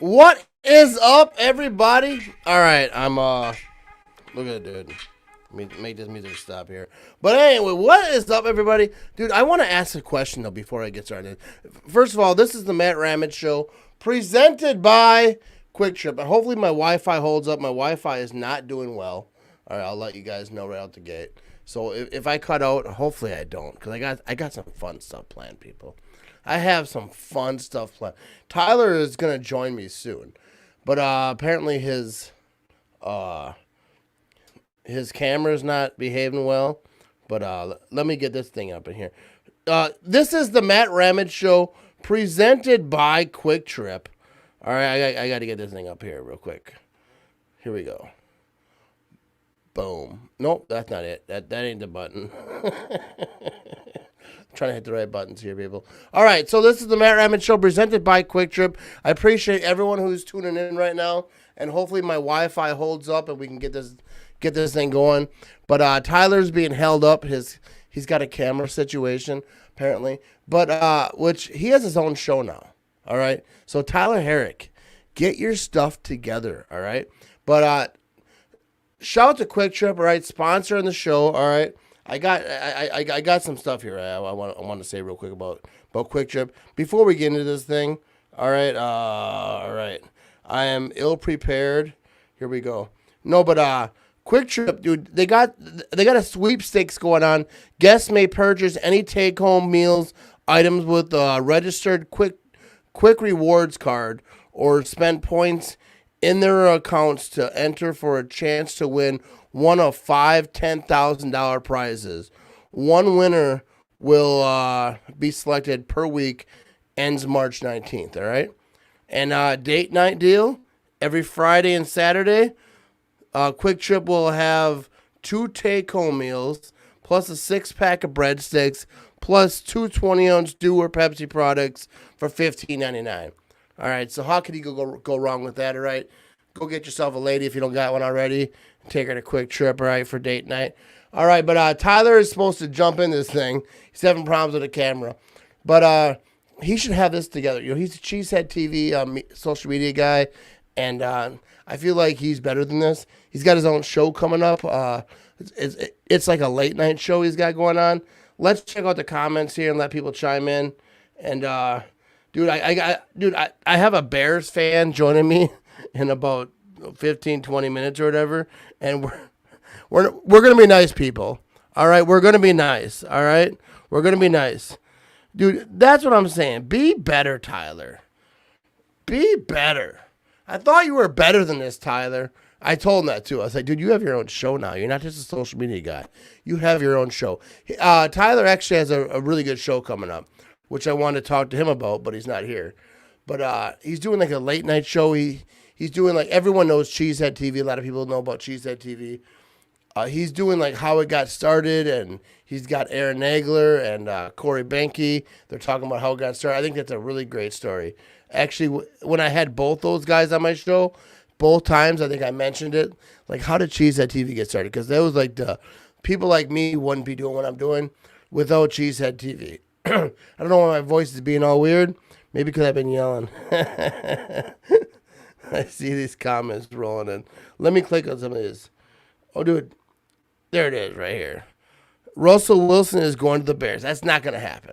What is up, everybody? All right, I'm look at it, dude. Let me make this music stop here. But anyway, what is up, everybody? Dude, I want to ask a question though before I get started. First of all, this is the Matt Ramage Show, presented by Quick Trip. And hopefully my Wi-Fi holds up. My Wi-Fi is not doing well. All right, I'll let you guys know right out the gate. So if I cut out, hopefully I don't, because I got some fun stuff planned, people. I have some fun stuff planned. Tyler is gonna join me soon, but apparently his camera's not behaving well. But let me get this thing up in here. This is the Matt Ramage Show, presented by Quick Trip. All right, I got to get this thing up here real quick. Here we go. Boom. Nope, that's not it. That ain't the button. Trying to hit the right buttons here, people. All right, so this is the Matt Ramage Show, presented by Quick Trip. I appreciate everyone who's tuning in right now, and hopefully my Wi-Fi holds up and we can get this thing going. But Tyler's being held up. He's got a camera situation apparently, but which he has his own show now. All right, so Tyler Herrick, get your stuff together. All right, but shout out to Quick Trip. All right, sponsoring the show. All right. I got some stuff here I want to say real quick about Quick Trip before we get into this thing. All right, I am ill prepared. Here we go. No, but Quick Trip, dude, they got a sweepstakes going on. Guests may purchase any take home meals items with a registered quick rewards card or spend points in their accounts to enter for a chance to win one of five $10,000 prizes. One winner will be selected per week. Ends March 19th. All right, and date night deal every Friday and Saturday. Quick Trip will have 2 take-home meals plus a 6-pack of breadsticks plus 2 20-ounce Dew or Pepsi products for $15.99. All right, so how could you go wrong with that? All right, go get yourself a lady if you don't got one already. Take her to Quick Trip, all right, for date night. All right, but Tyler is supposed to jump in this thing. He's having problems with the camera. But he should have this together. You know, he's a Cheesehead TV social media guy, and I feel like he's better than this. He's got his own show coming up. It's like a late night show he's got going on. Let's check out the comments here and let people chime in. And dude, I have a Bears fan joining me in about 15, 20 minutes or whatever, and we're gonna be nice people. All right, we're gonna be nice. All right, we're gonna be nice, dude. That's what I'm saying. Be better, Tyler. Be better. I thought you were better than this, Tyler. I told him that too. I was like, dude, you have your own show now. You're not just a social media guy. You have your own show. Tyler actually has a really good show coming up, which I wanted to talk to him about, but he's not here. But he's doing like a late night show. He's doing like, everyone knows Cheesehead TV. A lot of people know about Cheesehead TV. He's doing like how it got started, and he's got Aaron Nagler and Corey Benke. They're talking about how it got started. I think that's a really great story. Actually, when I had both those guys on my show, both times, I think I mentioned it. Like, how did Cheesehead TV get started? Because that was like the people like me wouldn't be doing what I'm doing without Cheesehead TV. I don't know why my voice is being all weird. Maybe because I've been yelling. I see these comments rolling in. Let me click on some of these. Oh, dude. There it is right here. Russell Wilson is going to the Bears. That's not going to happen.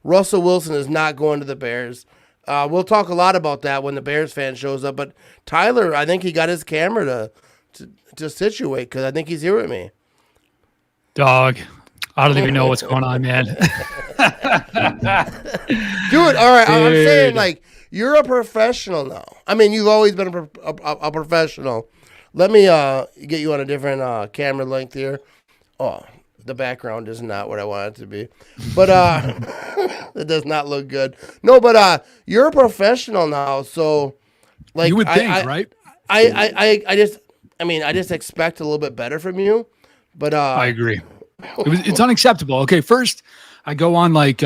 Russell Wilson is not going to the Bears. We'll talk a lot about that when the Bears fan shows up. But Tyler, I think he got his camera to situate, because I think he's here with me. Dog, I don't even know what's going on, man. Dude, all right. I'm saying, like, you're a professional now. I mean, you've always been a professional. Let me get you on a different camera length here. Oh, the background is not what I want it to be. But it does not look good. No, but you're a professional now, so like, you would think, right? I just expect a little bit better from you. But I agree. It's unacceptable. Okay, first I go on like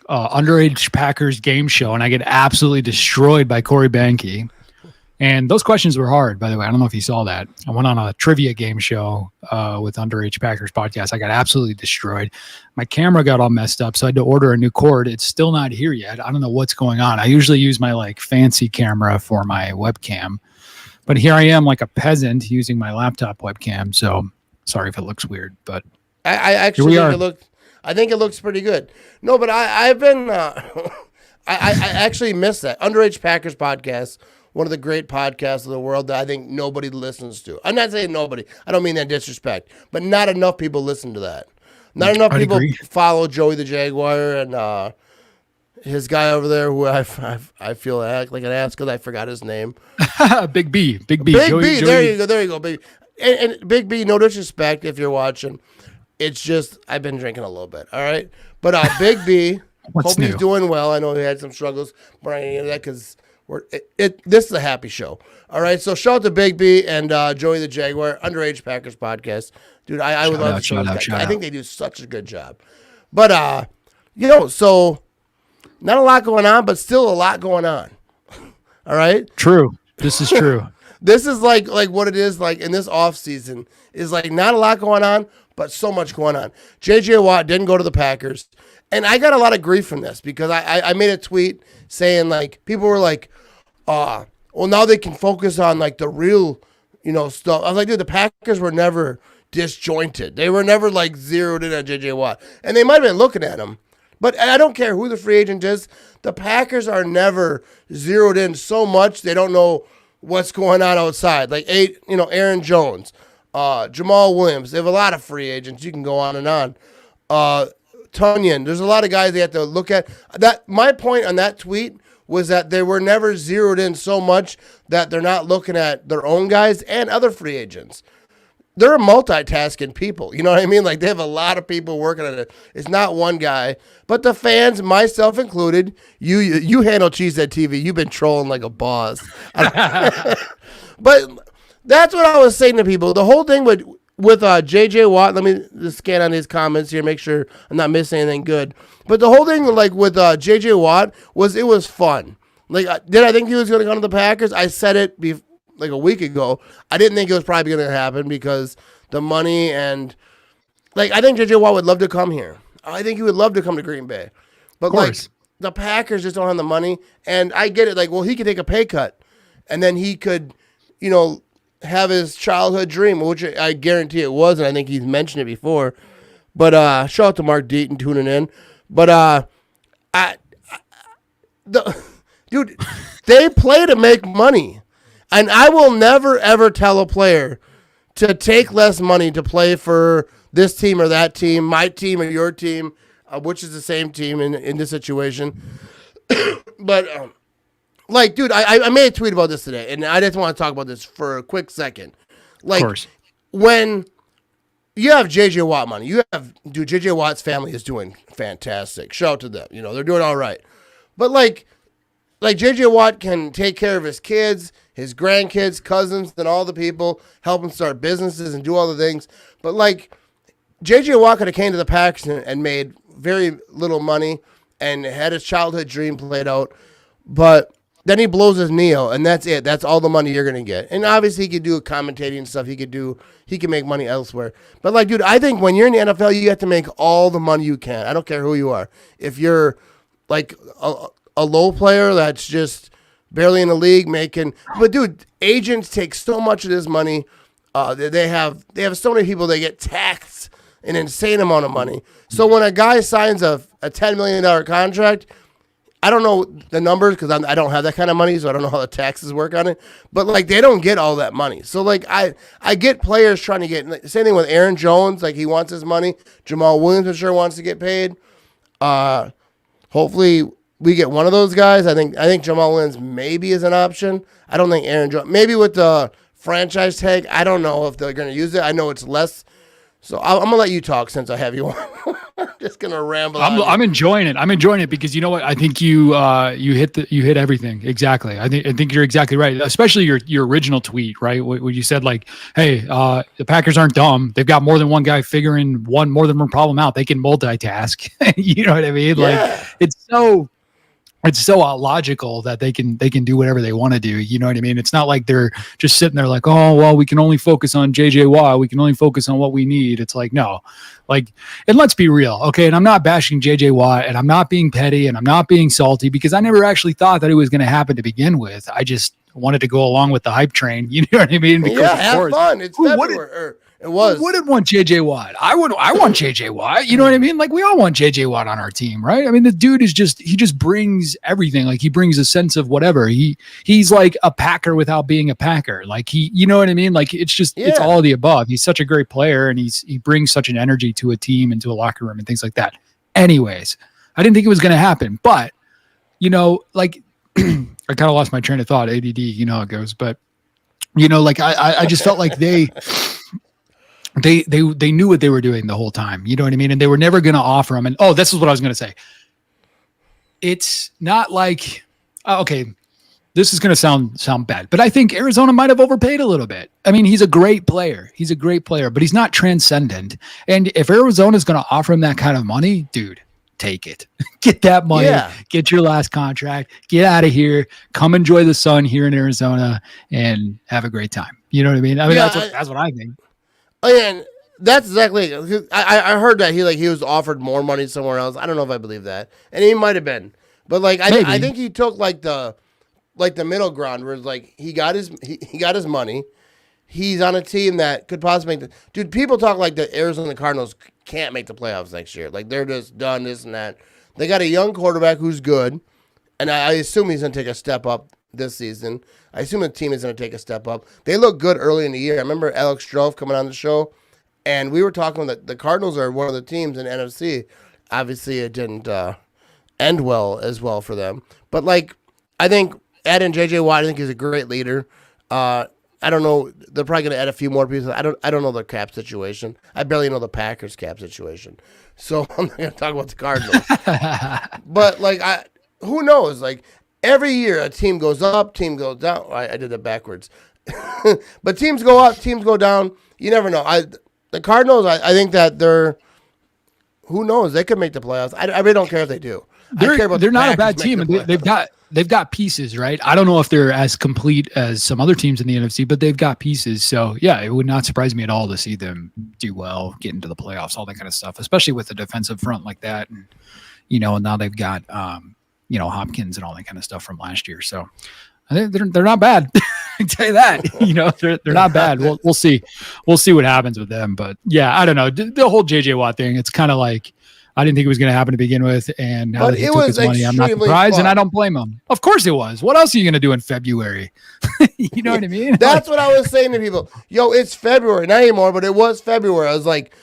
underage Packers game show, and I get absolutely destroyed by Corey Benke. And those questions were hard, by the way. I don't know if you saw that. I went on a trivia game show with Underage Packers podcast. I got absolutely destroyed. My camera got all messed up, so I had to order a new cord. It's still not here yet. I don't know what's going on. I usually use my like fancy camera for my webcam, but here I am like a peasant using my laptop webcam. So sorry if it looks weird, but I actually think it looks pretty good. No, but I've been I actually missed that Underage Packers podcast. One of the great podcasts of the world that I think nobody listens to. I'm not saying nobody. I don't mean that disrespect, but not enough people listen to that. Not enough people follow Joey the Jaguar and his guy over there who I feel like an ass because I forgot his name. Big B. Big B. There you go. Big. And Big B, no disrespect if you're watching. It's just I've been drinking a little bit, all right? But Big B, hope he's doing well. I know he had some struggles bringing into that because this is a happy show. All right, so shout out to Big B and Joey the Jaguar, Underage Packers podcast. Dude, I would love to show these guys. I think they do such a good job. But, so not a lot going on, but still a lot going on. All right? True. This is true. This is like what it is like in this off season is like not a lot going on, but so much going on. J.J. Watt didn't go to the Packers. And I got a lot of grief from this because I made a tweet saying, like, people were like, well, now they can focus on, like, the real, stuff. I was like, dude, the Packers were never disjointed. They were never, like, zeroed in on J.J. Watt. And they might have been looking at him. But I don't care who the free agent is. The Packers are never zeroed in so much they don't know what's going on outside. Like, Aaron Jones, Jamal Williams. They have a lot of free agents. You can go on and on. Tunyon. There's a lot of guys they have to look at. That my point on that tweet was that they were never zeroed in so much that they're not looking at their own guys and other free agents. They're multitasking people. You know what I mean? Like they have a lot of people working on it. It's not one guy. But the fans, myself included, you handle Cheese at TV. You've been trolling like a boss. But that's what I was saying to people. The whole thing with J.J. Watt, let me just scan on his comments here, make sure I'm not missing anything good. But the whole thing, like with J.J. Watt, it was fun. Like, did I think he was going to go to the Packers? I said it like a week ago. I didn't think it was probably going to happen because the money and, like, I think J.J. Watt would love to come here. I think he would love to come to Green Bay. But, like, the Packers just don't have the money. And I get it. Like, well, he could take a pay cut. And then he could, have his childhood dream, which I guarantee it was, and I think he's mentioned it before. But shout out to Mark Deaton tuning in. But dude, they play to make money, and I will never ever tell a player to take less money to play for this team or that team, my team or your team, which is the same team in this situation. But like, dude, I made a tweet about this today, and I just want to talk about this for a quick second. Like, when you have J.J. Watt money, J.J. Watt's family is doing fantastic. Shout out to them. They're doing all right. But, like J.J. Watt can take care of his kids, his grandkids, cousins, and all the people, help him start businesses and do all the things. But, like, J.J. Watt could have came to the Packers and made very little money and had his childhood dream played out. But then he blows his knee out, and that's it. That's all the money you're going to get. And obviously he could do commentating and stuff. He can make money elsewhere. But, like, dude, I think when you're in the NFL, you have to make all the money you can. I don't care who you are. If you're, like, a low player that's just barely in the league making. But, dude, agents take so much of this money. They have so many people, they get taxed an insane amount of money. So when a guy signs a $10 million contract, I don't know the numbers because I don't have that kind of money, so I don't know how the taxes work on it. But, like, they don't get all that money. So, like, I get players trying to get – same thing with Aaron Jones. Like, he wants his money. Jamal Williams, I'm sure, wants to get paid. Hopefully we get one of those guys. I think Jamal Williams maybe is an option. I don't think Aaron Jones – maybe with the franchise tag. I don't know if they're going to use it. I know it's less. So I'm going to let you talk since I have you on. I'm just going to ramble. I'm enjoying it. I'm enjoying it because you know what? I think you hit everything. Exactly. I think you're exactly right. Especially your original tweet, right? Where you said, like, hey, the Packers aren't dumb. They've got more than one guy figuring more than one problem out. They can multitask. You know what I mean? Yeah. Like, it's so it's so illogical that they can do whatever they want to do. You know what I mean? It's not like they're just sitting there like, oh, well, we can only focus on JJ Watt. We can only focus on what we need. It's like, no, like, and let's be real. Okay. And I'm not bashing JJ Watt, and I'm not being petty, and I'm not being salty, because I never actually thought that it was going to happen to begin with. I just wanted to go along with the hype train. You know what I mean? Because have fun. It's February. It was. Who wouldn't want JJ Watt? I want JJ Watt. You know what I mean? Like, we all want JJ Watt on our team, right? I mean, the dude is he just brings everything. Like, he brings a sense of whatever. He's like a Packer without being a Packer. Like, you know what I mean? Like, it's all of the above. He's such a great player, and he brings such an energy to a team and to a locker room and things like that. Anyways, I didn't think it was going to happen, but like I kind of lost my train of thought. ADD, you know how it goes, but like I just felt like they knew what they were doing the whole time. You know what I mean? And they were never going to offer him. And this is what I was going to say. It's not like, okay, this is going to sound bad, but I think Arizona might have overpaid a little bit. I mean, he's a great player. But he's not transcendent. And if Arizona's going to offer him that kind of money, dude, take it. Get that money. Yeah. Get your last contract. Get out of here. Come enjoy the sun here in Arizona and have a great time. You know what I mean? I mean, that's what I think. And that's exactly. I heard that he was offered more money somewhere else. I don't know if I believe that, and he might have been, but like I think he took like the middle ground where it's like he got his money. He's on a team that could possibly make dude. People talk like the Arizona Cardinals can't make the playoffs next year. Like, they're just done this and that. They got a young quarterback who's good, and I assume he's going to take a step up this season. I assume the team is going to take a step up. They look good early in the year. I remember Alex Strofe coming on the show, and we were talking that the Cardinals are one of the teams in NFC. Obviously, it didn't end as well for them. But, like, I think adding J.J. Watt, I think he's a great leader. I don't know. They're probably going to add a few more people. I don't know the cap situation. I barely know the Packers cap situation. So I'm not going to talk about the Cardinals. But, like, who knows? Like, every year a team goes up, team goes down. I did it backwards. But teams go up, teams go down. You never know. The Cardinals, I think that who knows? They could make the playoffs. I really don't care if they do. They're not a bad team, and they've got pieces, right? I don't know if they're as complete as some other teams in the NFC, but they've got pieces. So yeah, it would not surprise me at all to see them do well, get into the playoffs, all that kind of stuff, especially with a defensive front like that. And now they've got Hopkins and all that kind of stuff from last year. So I think they're not bad. I can tell you that. They're not bad. We'll see. We'll see what happens with them. But yeah, I don't know. The whole JJ Watt thing, it's kind of like, I didn't think it was going to happen to begin with, and now that he took his money, I'm not surprised, and I don't blame him. Of course it was. What else are you going to do in February? You know what I mean? That's what I was saying to people. Yo, it's February. Not anymore, but it was February. I was like,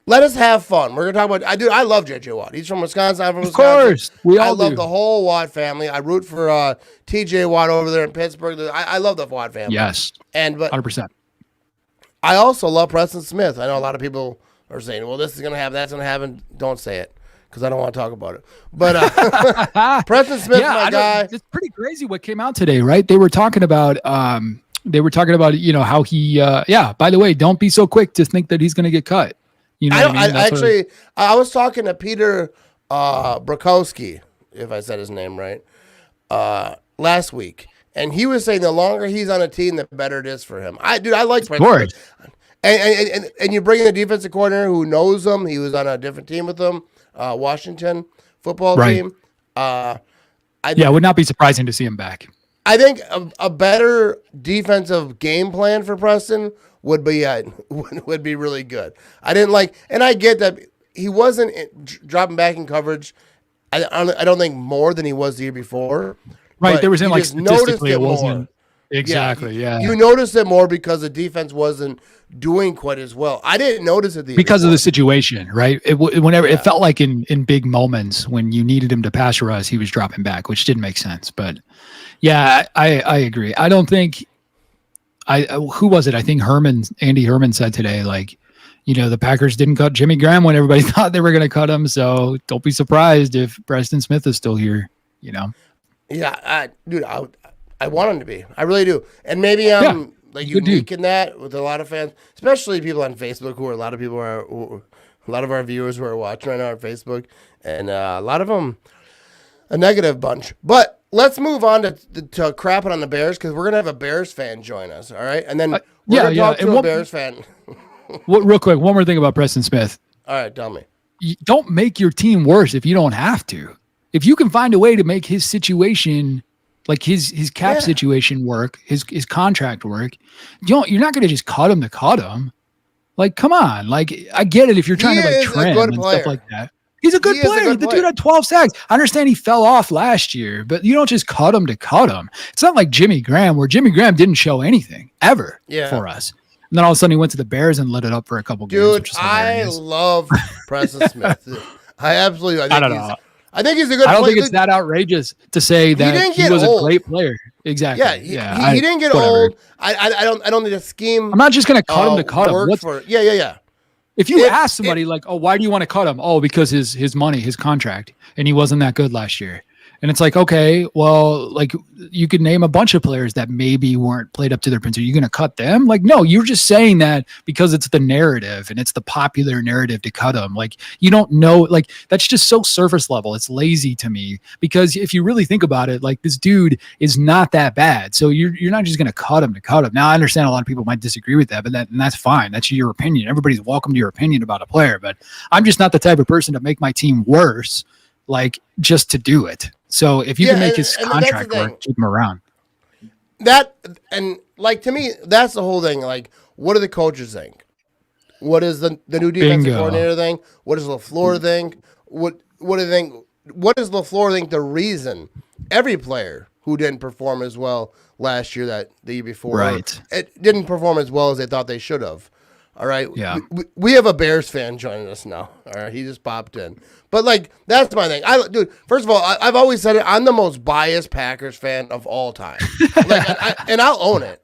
let us have fun. We're going to talk about I love J.J. Watt. He's from Wisconsin. I'm from Wisconsin. Of course. We all love the whole Watt family. I root for T.J. Watt over there in Pittsburgh. I love the Watt family. Yes. But 100%. I also love Preston Smith. I know a lot of people are saying, well, this is going to happen, that's going to happen. Don't say it, because I don't want to talk about it. But Preston Smith, my guy. It's pretty crazy what came out today, right? They were talking about how he by the way, don't be so quick to think that he's going to get cut. You know I was talking to Peter Brakowski, if I said his name right, last week, and he was saying the longer he's on a team, the better it is for him. I like Preston. And you bring in a defensive coordinator who knows him. He was on a different team with them. Washington football team. It would not be surprising to see him back. I think a better defensive game plan for Preston would be really good. I didn't like, and I get that he wasn't dropping back in coverage. I don't think more than he was the year before. Right, there wasn't like statistically it wasn't more. Exactly. Yeah, you noticed it more because the defense wasn't doing quite as well. I didn't notice it because of the situation, right? It felt like in big moments when you needed him to pass rush, he was dropping back, which didn't make sense. But yeah, I agree. I don't think who was it? I think Andy Herman said today, like, the Packers didn't cut Jimmy Graham when everybody thought they were going to cut him. So don't be surprised if Preston Smith is still here. Yeah, dude, I want him to be. I really do. And maybe I'm unique in that with a lot of fans, especially people on Facebook a lot of our viewers who are watching right now on Facebook, and a lot of them. a negative bunch. But let's move on to crapping on the Bears because we're gonna have a Bears fan join us. All right, and then we're gonna talk to a Bears fan. Real quick, one more thing about Preston Smith. All right, tell me. You don't make your team worse if you don't have to. If you can find a way to make his situation, like his cap situation work, his contract work, you're not going to just cut him to cut him. Like, come on. Like, I get it if you're trying to like trim and stuff like that. He's a good player. The dude had 12 sacks. I understand he fell off last year, but you don't just cut him to cut him. It's not like Jimmy Graham, where Jimmy Graham didn't show anything ever for us. And then all of a sudden he went to the Bears and lit it up for a couple games. Dude, I love Preston Smith. I absolutely. I don't know. I think he's a good player. I don't think it's that outrageous to say that he was a great player. Exactly. Yeah, he didn't get old. I don't need a scheme. I'm not just gonna cut him to cut him. Yeah. If you ask somebody like, oh, why do you want to cut him? Oh, because his money, his contract, and he wasn't that good last year. And it's like, okay, well, like you could name a bunch of players that maybe weren't played up to their potential. Are you going to cut them? Like, no, you're just saying that because it's the narrative and it's the popular narrative to cut them. Like, you don't know, like that's just so surface level. It's lazy to me because if you really think about it, like this dude is not that bad. So you're not just going to cut him to cut him. Now I understand a lot of people might disagree with that, but that's fine. That's your opinion. Everybody's welcome to your opinion about a player, but I'm just not the type of person to make my team worse, like just to do it. So if you can make his contract work, keep him around. That and like to me, that's the whole thing. Like, what do the coaches think? What is the new defensive coordinator think? What does LaFleur think? What do they think? What does LaFleur think the reason every player who didn't perform as well last year that the year before it didn't perform as well as they thought they should have? All right. Yeah. We have a Bears fan joining us now. All right. He just popped in. But, like, that's my thing. Dude, first of all, I've always said it. I'm the most biased Packers fan of all time. And I'll own it.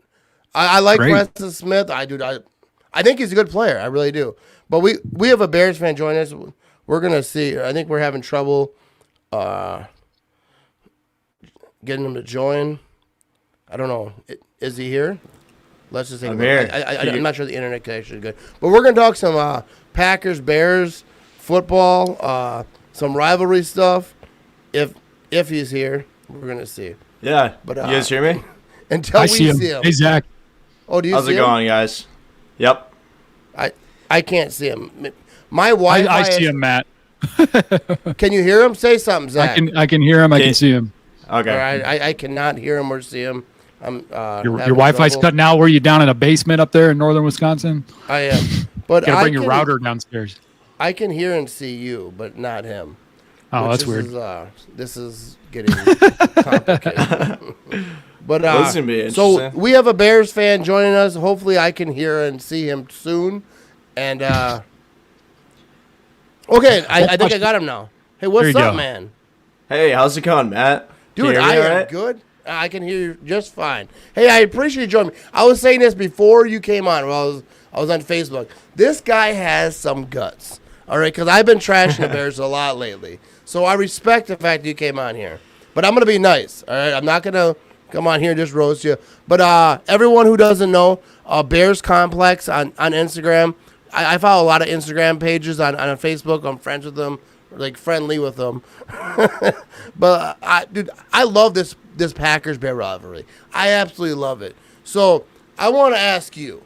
I like Preston Smith. I think he's a good player. I really do. But we have a Bears fan joining us. We're going to see. I think we're having trouble getting him to join. I don't know. Is he here? Let's just say I'm here. I'm not sure the internet connection is good. But we're going to talk some Packers, Bears, football, some rivalry stuff. If he's here, we're going to see. Yeah. But you guys hear me? Until we see him. Hey, Zach. Oh, do you see him? How's it going, guys? Yep. I can't see him. My Wi-Fi I see him, Matt. Can you hear him? Say something, Zach. I can hear him. I can see him. Okay. All right. I cannot hear him or see him. Your Wi-Fi's cutting out. Were you down in a basement up there in northern Wisconsin? I am. But gotta bring your router downstairs. I can hear and see you, but not him. Oh, that's weird. This is getting complicated. But this is gonna be interesting. So we have a Bears fan joining us. Hopefully, I can hear and see him soon. And okay, I think I got him now. Hey, what's up, man? Hey, how's it going, Matt? Dude, I am good. I can hear you just fine. Hey, I appreciate you joining me. I was saying this before you came on. Well, I was on Facebook. This guy has some guts. All right, because I've been trashing the Bears a lot lately. So I respect the fact that you came on here. But I'm going to be nice. All right, I'm not going to come on here and just roast you. But everyone who doesn't know, Bears Complex on Instagram. I follow a lot of Instagram pages on Facebook. I'm friends with them, like friendly with them. But I love this Packers Bear rivalry. I absolutely love it. So I want to ask you,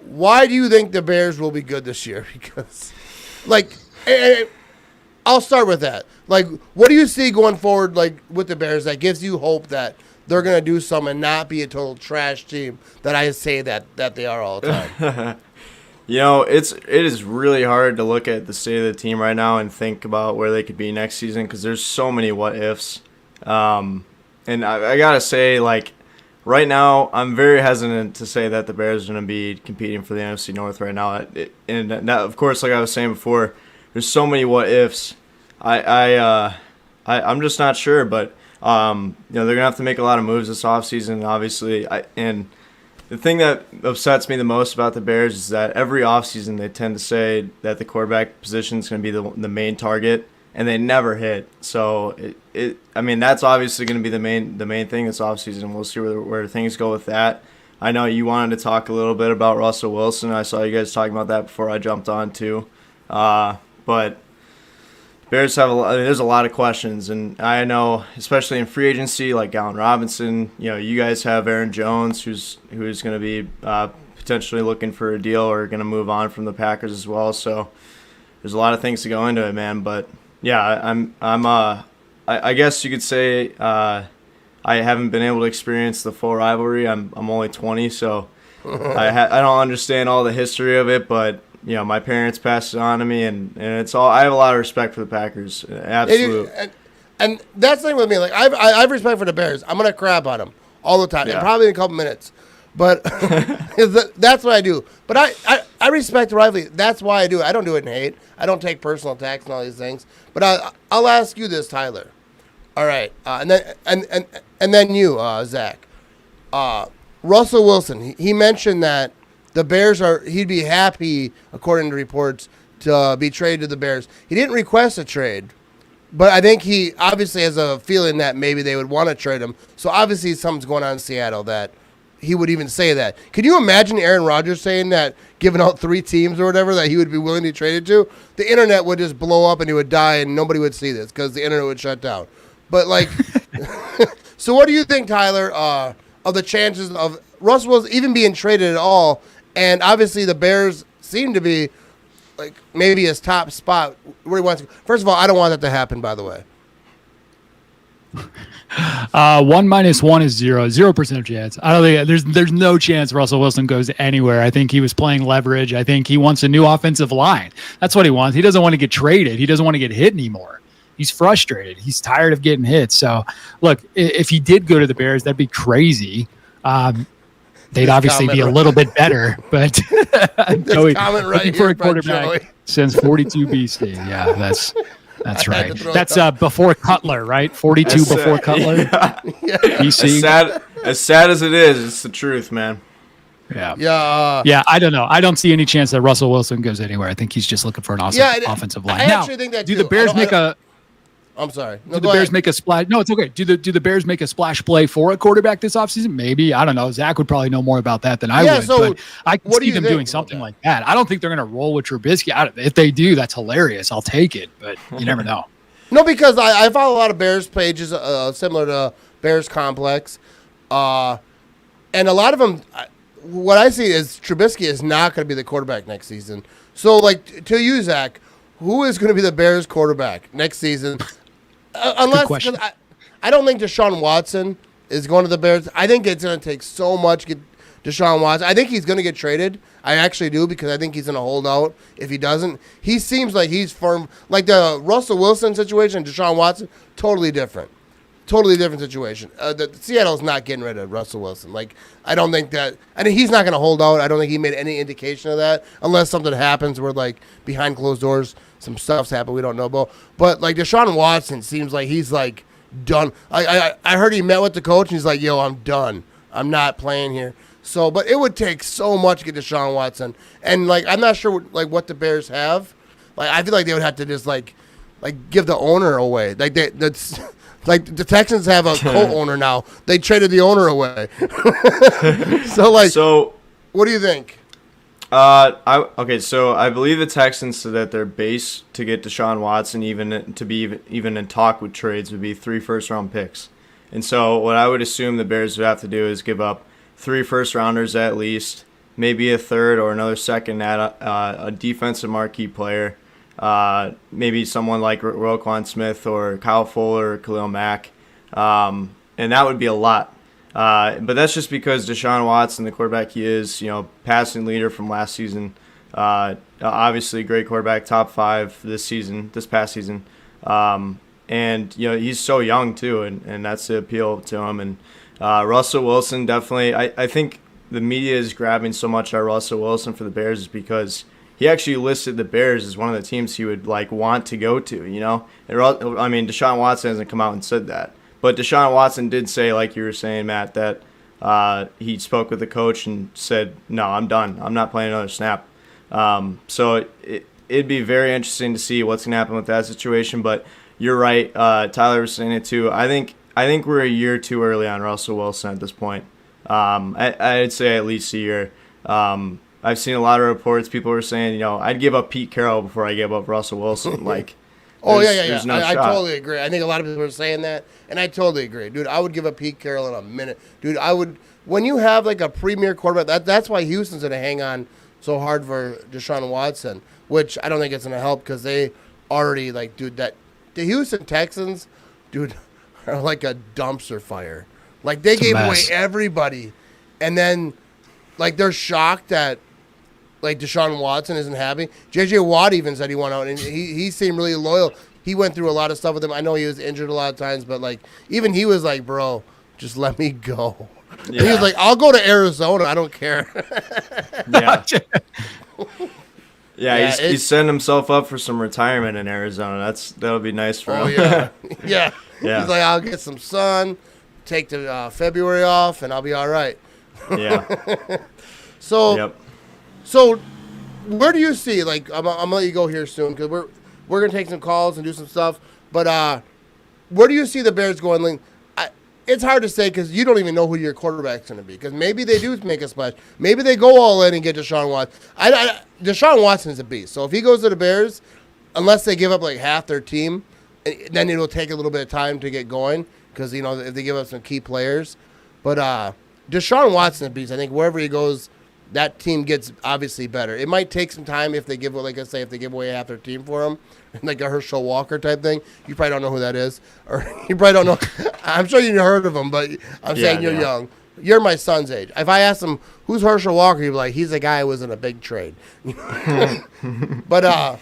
why do you think the Bears will be good this year? Because, like, I'll start with that. Like, what do you see going forward, like, with the Bears that gives you hope that they're going to do something and not be a total trash team that I say that they are all the time? You know, it is really hard to look at the state of the team right now and think about where they could be next season because there's so many what ifs. And I gotta say, like, right now, I'm very hesitant to say that the Bears are going to be competing for the NFC North right now. And that, of course, like I was saying before, there's so many what ifs. I'm just not sure, but you know, they're gonna have to make a lot of moves this offseason, obviously. And the thing that upsets me the most about the Bears is that every offseason they tend to say that the quarterback position is going to be the main target, and they never hit. So I mean, that's obviously going to be the main thing this offseason. We'll see where things go with that. I know you wanted to talk a little bit about Russell Wilson. I saw you guys talking about that before I jumped on too. But Bears have there's a lot of questions, and I know, especially in free agency, like Allen Robinson. You guys have Aaron Jones, who's going to be potentially looking for a deal or going to move on from the Packers as well. So there's a lot of things to go into it, man. But yeah, I guess you could say I haven't been able to experience the full rivalry. I'm only 20, so I don't understand all the history of it, but. My parents passed it on to me, and it's all. I have a lot of respect for the Packers. Absolutely. And that's the thing with me. Like I have respect for the Bears. I'm gonna crap on them all the time, and probably in a couple minutes. But that's what I do. But I respect the rivalry. That's why I do it. I don't do it in hate. I don't take personal attacks and all these things. But I'll ask you this, Tyler. All right, and then you, Zach. Russell Wilson. He mentioned that. The Bears he'd be happy, according to reports, to be traded to the Bears. He didn't request a trade, but I think he obviously has a feeling that maybe they would want to trade him. So obviously something's going on in Seattle that he would even say that. Could you imagine Aaron Rodgers saying that, giving out 3 teams or whatever that he would be willing to trade it to? The internet would just blow up and he would die and nobody would see this because the internet would shut down. But like, so what do you think, Tyler, of the chances of Russell Wilson even being traded at all? And obviously the Bears seem to be like maybe his top spot where he wants to go. First of all, I don't want that to happen, by the way. 1 minus 1 is 0% chance. I don't think there's no chance Russell Wilson goes anywhere. I think he was playing leverage. I think he wants a new offensive line. That's what he wants. He doesn't want to get traded. He doesn't want to get hit anymore. He's frustrated. He's tired of getting hit. So look, if he did go to the Bears, that'd be crazy. They'd obviously be a little bit better, but Joey, looking for a quarterback since 42 BC. Yeah, that's right. That's before Cutler, right? 42 before Cutler. Yeah. BC. As sad as it is, it's the truth, man. Yeah. I don't know. I don't see any chance that Russell Wilson goes anywhere. I think he's just looking for an offensive line. I actually think that do the Bears make a? I'm sorry. No, do the Bears make a splash? No, it's okay. Do the Bears make a splash play for a quarterback this offseason? Maybe. I don't know. Zach would probably know more about that than I would. So but I can see them doing something like that. I don't think they're going to roll with Trubisky. If they do, that's hilarious. I'll take it, but you never know. No, because I follow a lot of Bears pages similar to Bears Complex. And a lot of them, what I see is Trubisky is not going to be the quarterback next season. So, like, to you, Zach, who is going to be the Bears quarterback next season? Unless I don't think Deshaun Watson is going to the Bears. I think it's going to take so much to get Deshaun Watson. I think he's going to get traded. I actually do because I think he's going to hold out if he doesn't. He seems like he's firm. Like the Russell Wilson situation, Deshaun Watson, totally different. Totally different situation. Seattle's not getting rid of Russell Wilson. Like, I don't think that. I mean, he's not going to hold out. I don't think he made any indication of that unless something happens where, like, behind closed doors, some stuff's happened we don't know about. But, like, Deshaun Watson seems like he's, like, done. I heard he met with the coach, and he's like, yo, I'm done. I'm not playing here. So, but it would take so much to get Deshaun Watson. And, like, I'm not sure, like, what the Bears have. Like, I feel like they would have to just, like give the owner away. Like, that's... Like, the Texans have a co-owner now. They traded the owner away. So, what do you think? So I believe the Texans said that their base to get Deshaun Watson even in talk with trades would be 3 first-round picks. And so what I would assume the Bears would have to do is give up 3 first-rounders at least, maybe a third or another second at a defensive marquee player. Maybe someone like Roquan Smith or Kyle Fuller or Khalil Mack. And that would be a lot. But that's just because Deshaun Watson, the quarterback he is, passing leader from last season. Obviously, great quarterback, top 5 this past season. And, he's so young, too, and that's the appeal to him. And Russell Wilson, definitely. I think the media is grabbing so much at Russell Wilson for the Bears is because he actually listed the Bears as one of the teams he would want to go to, And, I mean, Deshaun Watson hasn't come out and said that. But Deshaun Watson did say, like you were saying, Matt, that he spoke with the coach and said, no, I'm done. I'm not playing another snap. So it'd be very interesting to see what's going to happen with that situation. But you're right. Tyler was saying it too. I think we're a year too early on Russell Wilson at this point. I'd say at least a year. I've seen a lot of reports. People were saying, I'd give up Pete Carroll before I give up Russell Wilson. Oh, There's no I shot. totally agree. I think a lot of people are saying that, and I totally agree. Dude, I would give up Pete Carroll in a minute. Dude, I would – when you have, like, a premier quarterback, that's why Houston's going to hang on so hard for Deshaun Watson, which I don't think it's going to help because they already, like, dude, the Houston Texans, dude, are like a dumpster fire. Like, they gave away everybody, and then, like, they're shocked that – like Deshaun Watson isn't happy. J.J. Watt even said he went out, and he seemed really loyal. He went through a lot of stuff with him. I know he was injured a lot of times, but, like, even he was like, bro, just let me go. Yeah. He was like, I'll go to Arizona. I don't care. Yeah, he's setting himself up for some retirement in Arizona. That would be nice for him. Yeah. He's like, I'll get some sun, take the February off, and I'll be all right. Yeah. So, where do you see? Like, I'm gonna let you go here soon because we're gonna take some calls and do some stuff. But where do you see the Bears going? Like, it's hard to say because you don't even know who your quarterback's gonna be. Because maybe they do make a splash. Maybe they go all in and get Deshaun Watson. Deshaun Watson is a beast. So if he goes to the Bears, unless they give up like half their team, then it will take a little bit of time to get going. Because if they give up some key players, but Deshaun Watson is a beast. I think wherever he goes, that team gets obviously better. It might take some time if they give, like I say, if they give away half their team for him, like a Herschel Walker type thing. You probably don't know who that is, or you probably don't know. I'm sure you heard of him, but I'm saying you're young. You're my son's age. If I asked him who's Herschel Walker, he'd be like, he's a guy who was in a big trade. But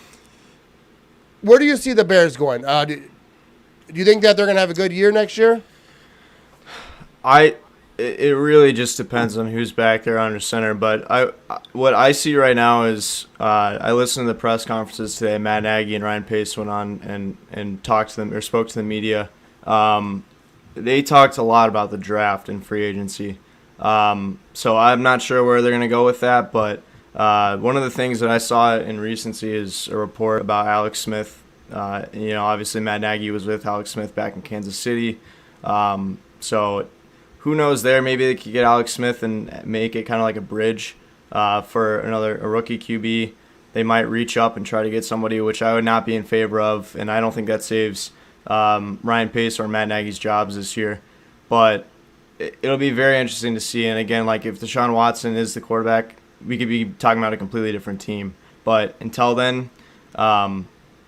where do you see the Bears going? Do you think that they're going to have a good year next year? It really just depends on who's back there under center. But what I see right now is I listened to the press conferences today. Matt Nagy and Ryan Pace went on and talked to them or spoke to the media. They talked a lot about the draft and free agency. So I'm not sure where they're going to go with that. But one of the things that I saw in recency is a report about Alex Smith. Obviously Matt Nagy was with Alex Smith back in Kansas City. So who knows there? Maybe they could get Alex Smith and make it kind of like a bridge for a rookie QB. They might reach up and try to get somebody, which I would not be in favor of, and I don't think that saves Ryan Pace or Matt Nagy's jobs this year. But it'll be very interesting to see. And again, like if Deshaun Watson is the quarterback, we could be talking about a completely different team. But until then,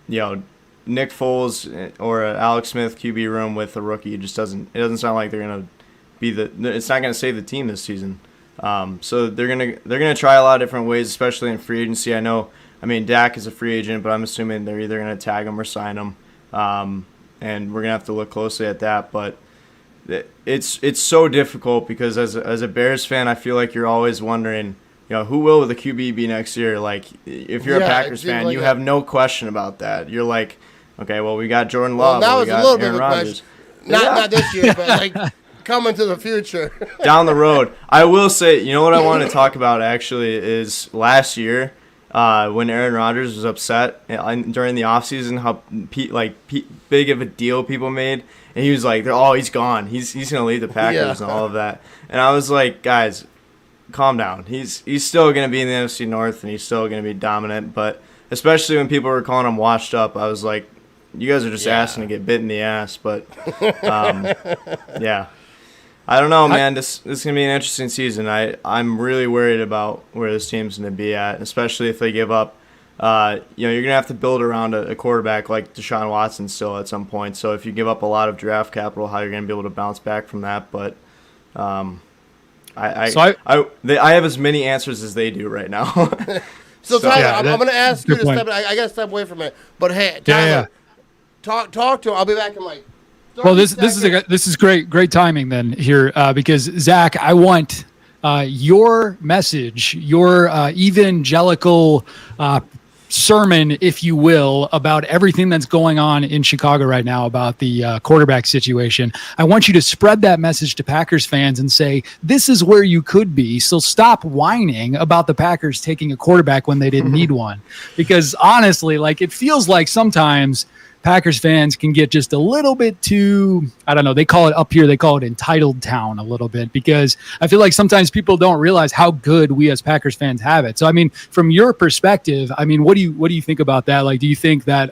Nick Foles or Alex Smith QB room with a rookie it doesn't sound like they're gonna it's not going to save the team this season. So they're gonna try a lot of different ways, especially in free agency. Dak is a free agent, but I'm assuming they're either going to tag him or sign him. And we're going to have to look closely at that. But it's so difficult because as a Bears fan, I feel like you're always wondering, who will the QB be next year? Like if you're a Packers fan, you have no question about that. You're like, okay, well we got Jordan Love, now we it's got a little Aaron bit of a Rodgers. question. Not this year, but like coming to the future. Down the road. I will say, what I want to talk about actually is last year when Aaron Rodgers was upset during the offseason, how big of a deal people made. And he was like, he's gone. He's going to leave the Packers and all of that. And I was like, guys, calm down. He's still going to be in the NFC North and he's still going to be dominant. But especially when people were calling him washed up, I was like, you guys are just asking to get bit in the ass. But, yeah. I don't know, man. This is going to be an interesting season. I'm really worried about where this team's going to be at, especially if they give up. You're going to have to build around a quarterback like Deshaun Watson still at some point. So if you give up a lot of draft capital, how you're going to be able to bounce back from that. But I have as many answers as they do right now. So Tyler, I'm going to ask you to step. I got to step away from it. But hey, Tyler, talk to him. I'll be back in like. Well, this is great timing then here because Zach, I want your message, your evangelical sermon, if you will, about everything that's going on in Chicago right now about the quarterback situation. I want you to spread that message to Packers fans and say, this is where you could be. So stop whining about the Packers taking a quarterback when they didn't need one. Because honestly, like it feels like sometimes Packers fans can get just a little bit too, I don't know, they call it up here, they call it entitled town a little bit, because I feel like sometimes people don't realize how good we as Packers fans have it. So, I mean, from your perspective, I mean, what do you think about that? Like, do you think that,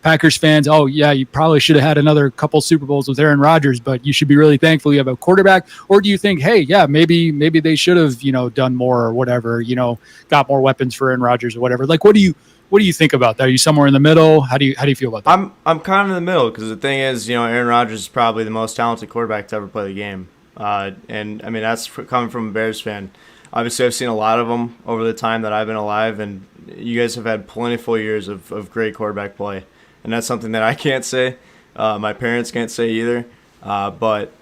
Packers fans, you probably should have had another couple Super Bowls with Aaron Rodgers, but you should be really thankful you have a quarterback? Or do you think, hey, yeah, maybe they should have, done more or whatever, got more weapons for Aaron Rodgers or whatever? Like, what do you think about that? Are you somewhere in the middle? How do you feel about that? I'm kind of in the middle, because the thing is, Aaron Rodgers is probably the most talented quarterback to ever play the game. And I mean, that's coming from a Bears fan. Obviously, I've seen a lot of them over the time that I've been alive, and you guys have had plentiful years of great quarterback play. And that's something that I can't say. My parents can't say either. But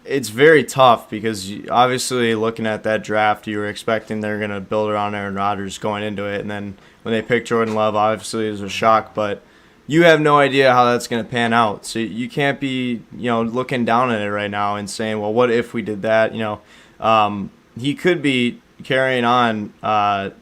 it's very tough, because obviously looking at that draft, you were expecting they're going to build around Aaron Rodgers going into it. And then when they picked Jordan Love, obviously it was a shock. But you have no idea how that's going to pan out. So you can't be, looking down at it right now and saying, well, what if we did that? He could be carrying on, a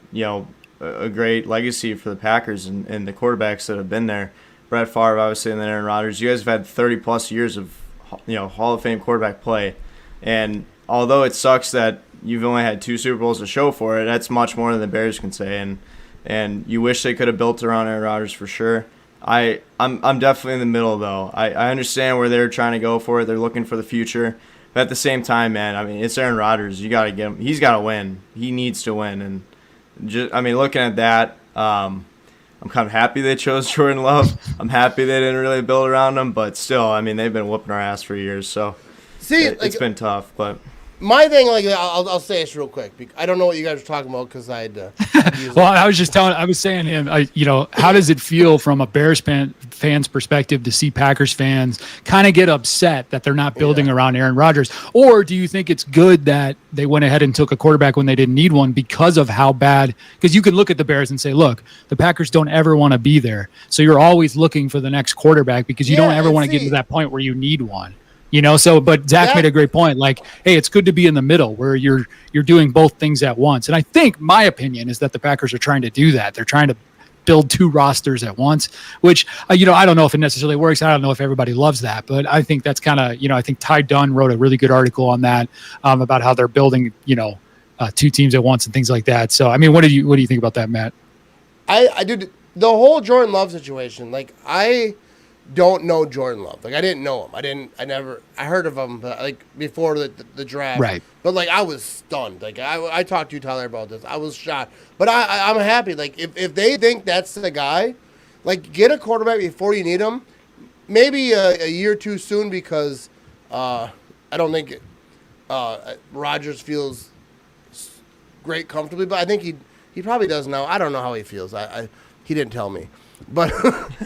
great legacy for the Packers and the quarterbacks that have been there. Brett Favre, obviously, and then Aaron Rodgers. You guys have had 30-plus years of, Hall of Fame quarterback play. And although it sucks that you've only had 2 Super Bowls to show for it, that's much more than the Bears can say. And you wish they could have built around Aaron Rodgers for sure. I'm definitely in the middle, though. I understand where they're trying to go for it. They're looking for the future. But at the same time, man, I mean, it's Aaron Rodgers. You got to get him. He's got to win. He needs to win. And looking at that, I'm kind of happy they chose Jordan Love. I'm happy they didn't really build around him. But still, I mean, they've been whooping our ass for years. So it's been tough. But my thing, I'll say this real quick. I don't know what you guys are talking about, because I had to well, I was saying him, how does it feel from a Bears fan's perspective to see Packers fans kind of get upset that they're not building around Aaron Rodgers? Or do you think it's good that they went ahead and took a quarterback when they didn't need one because of how bad? Because you can look at the Bears and say, look, the Packers don't ever want to be there. So you're always looking for the next quarterback, because you don't ever want to get to that point where you need one. But Zach made a great point. Like, hey, it's good to be in the middle where you're doing both things at once. And I think my opinion is that the Packers are trying to do that. They're trying to build 2 rosters at once, which, I don't know if it necessarily works. I don't know if everybody loves that, but I think that's kind of, I think Ty Dunn wrote a really good article on that, about how they're building, 2 teams at once and things like that. So, I mean, what do you think about that, Matt? I do the whole Jordan Love situation. Like, I don't know Jordan Love. Like, I didn't know him. I heard of him, but before the draft. Right. But I was stunned. Like, I talked to you, Tyler, about this. I was shocked. But I'm happy. Like, if they think that's the guy, get a quarterback before you need him. Maybe a year too soon, because I don't think Rodgers feels great comfortably. But I think he probably does now. I don't know how he feels. He didn't tell me. But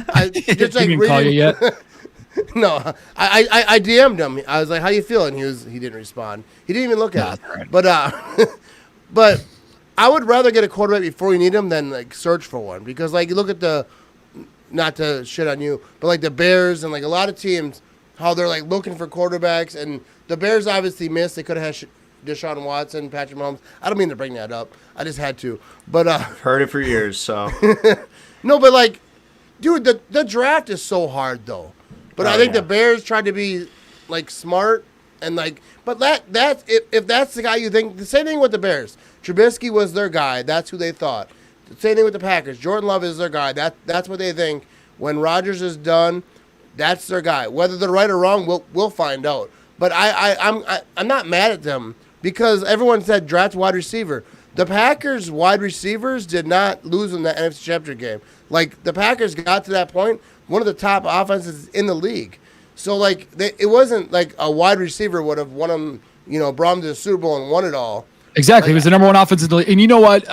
I just he didn't call you yet? No, I DM'd him. I was like, "How you feeling?" He didn't respond. He didn't even look at it. Right. But I would rather get a quarterback before you need him than search for one, because you look at not to shit on you, but the Bears and a lot of teams, how they're looking for quarterbacks, and the Bears obviously missed. They could have had Deshaun Watson, Patrick Mahomes. I don't mean to bring that up. I just had to. But I've heard it for years. So no, but dude, the draft is so hard though. But I think the Bears tried to be smart and but that's if that's the guy you think. The same thing with the Bears. Trubisky was their guy. That's who they thought. The same thing with the Packers. Jordan Love is their guy. That's what they think. When Rodgers is done, that's their guy. Whether they're right or wrong, we'll find out. But I'm not mad at them, because everyone said draft wide receiver. The Packers wide receivers did not lose in the NFC Championship game. The Packers got to that point, one of the top offenses in the league. So, it wasn't a wide receiver would have won them, brought them to the Super Bowl and won it all. Exactly. It was the number 1 offense in the league. And you know what?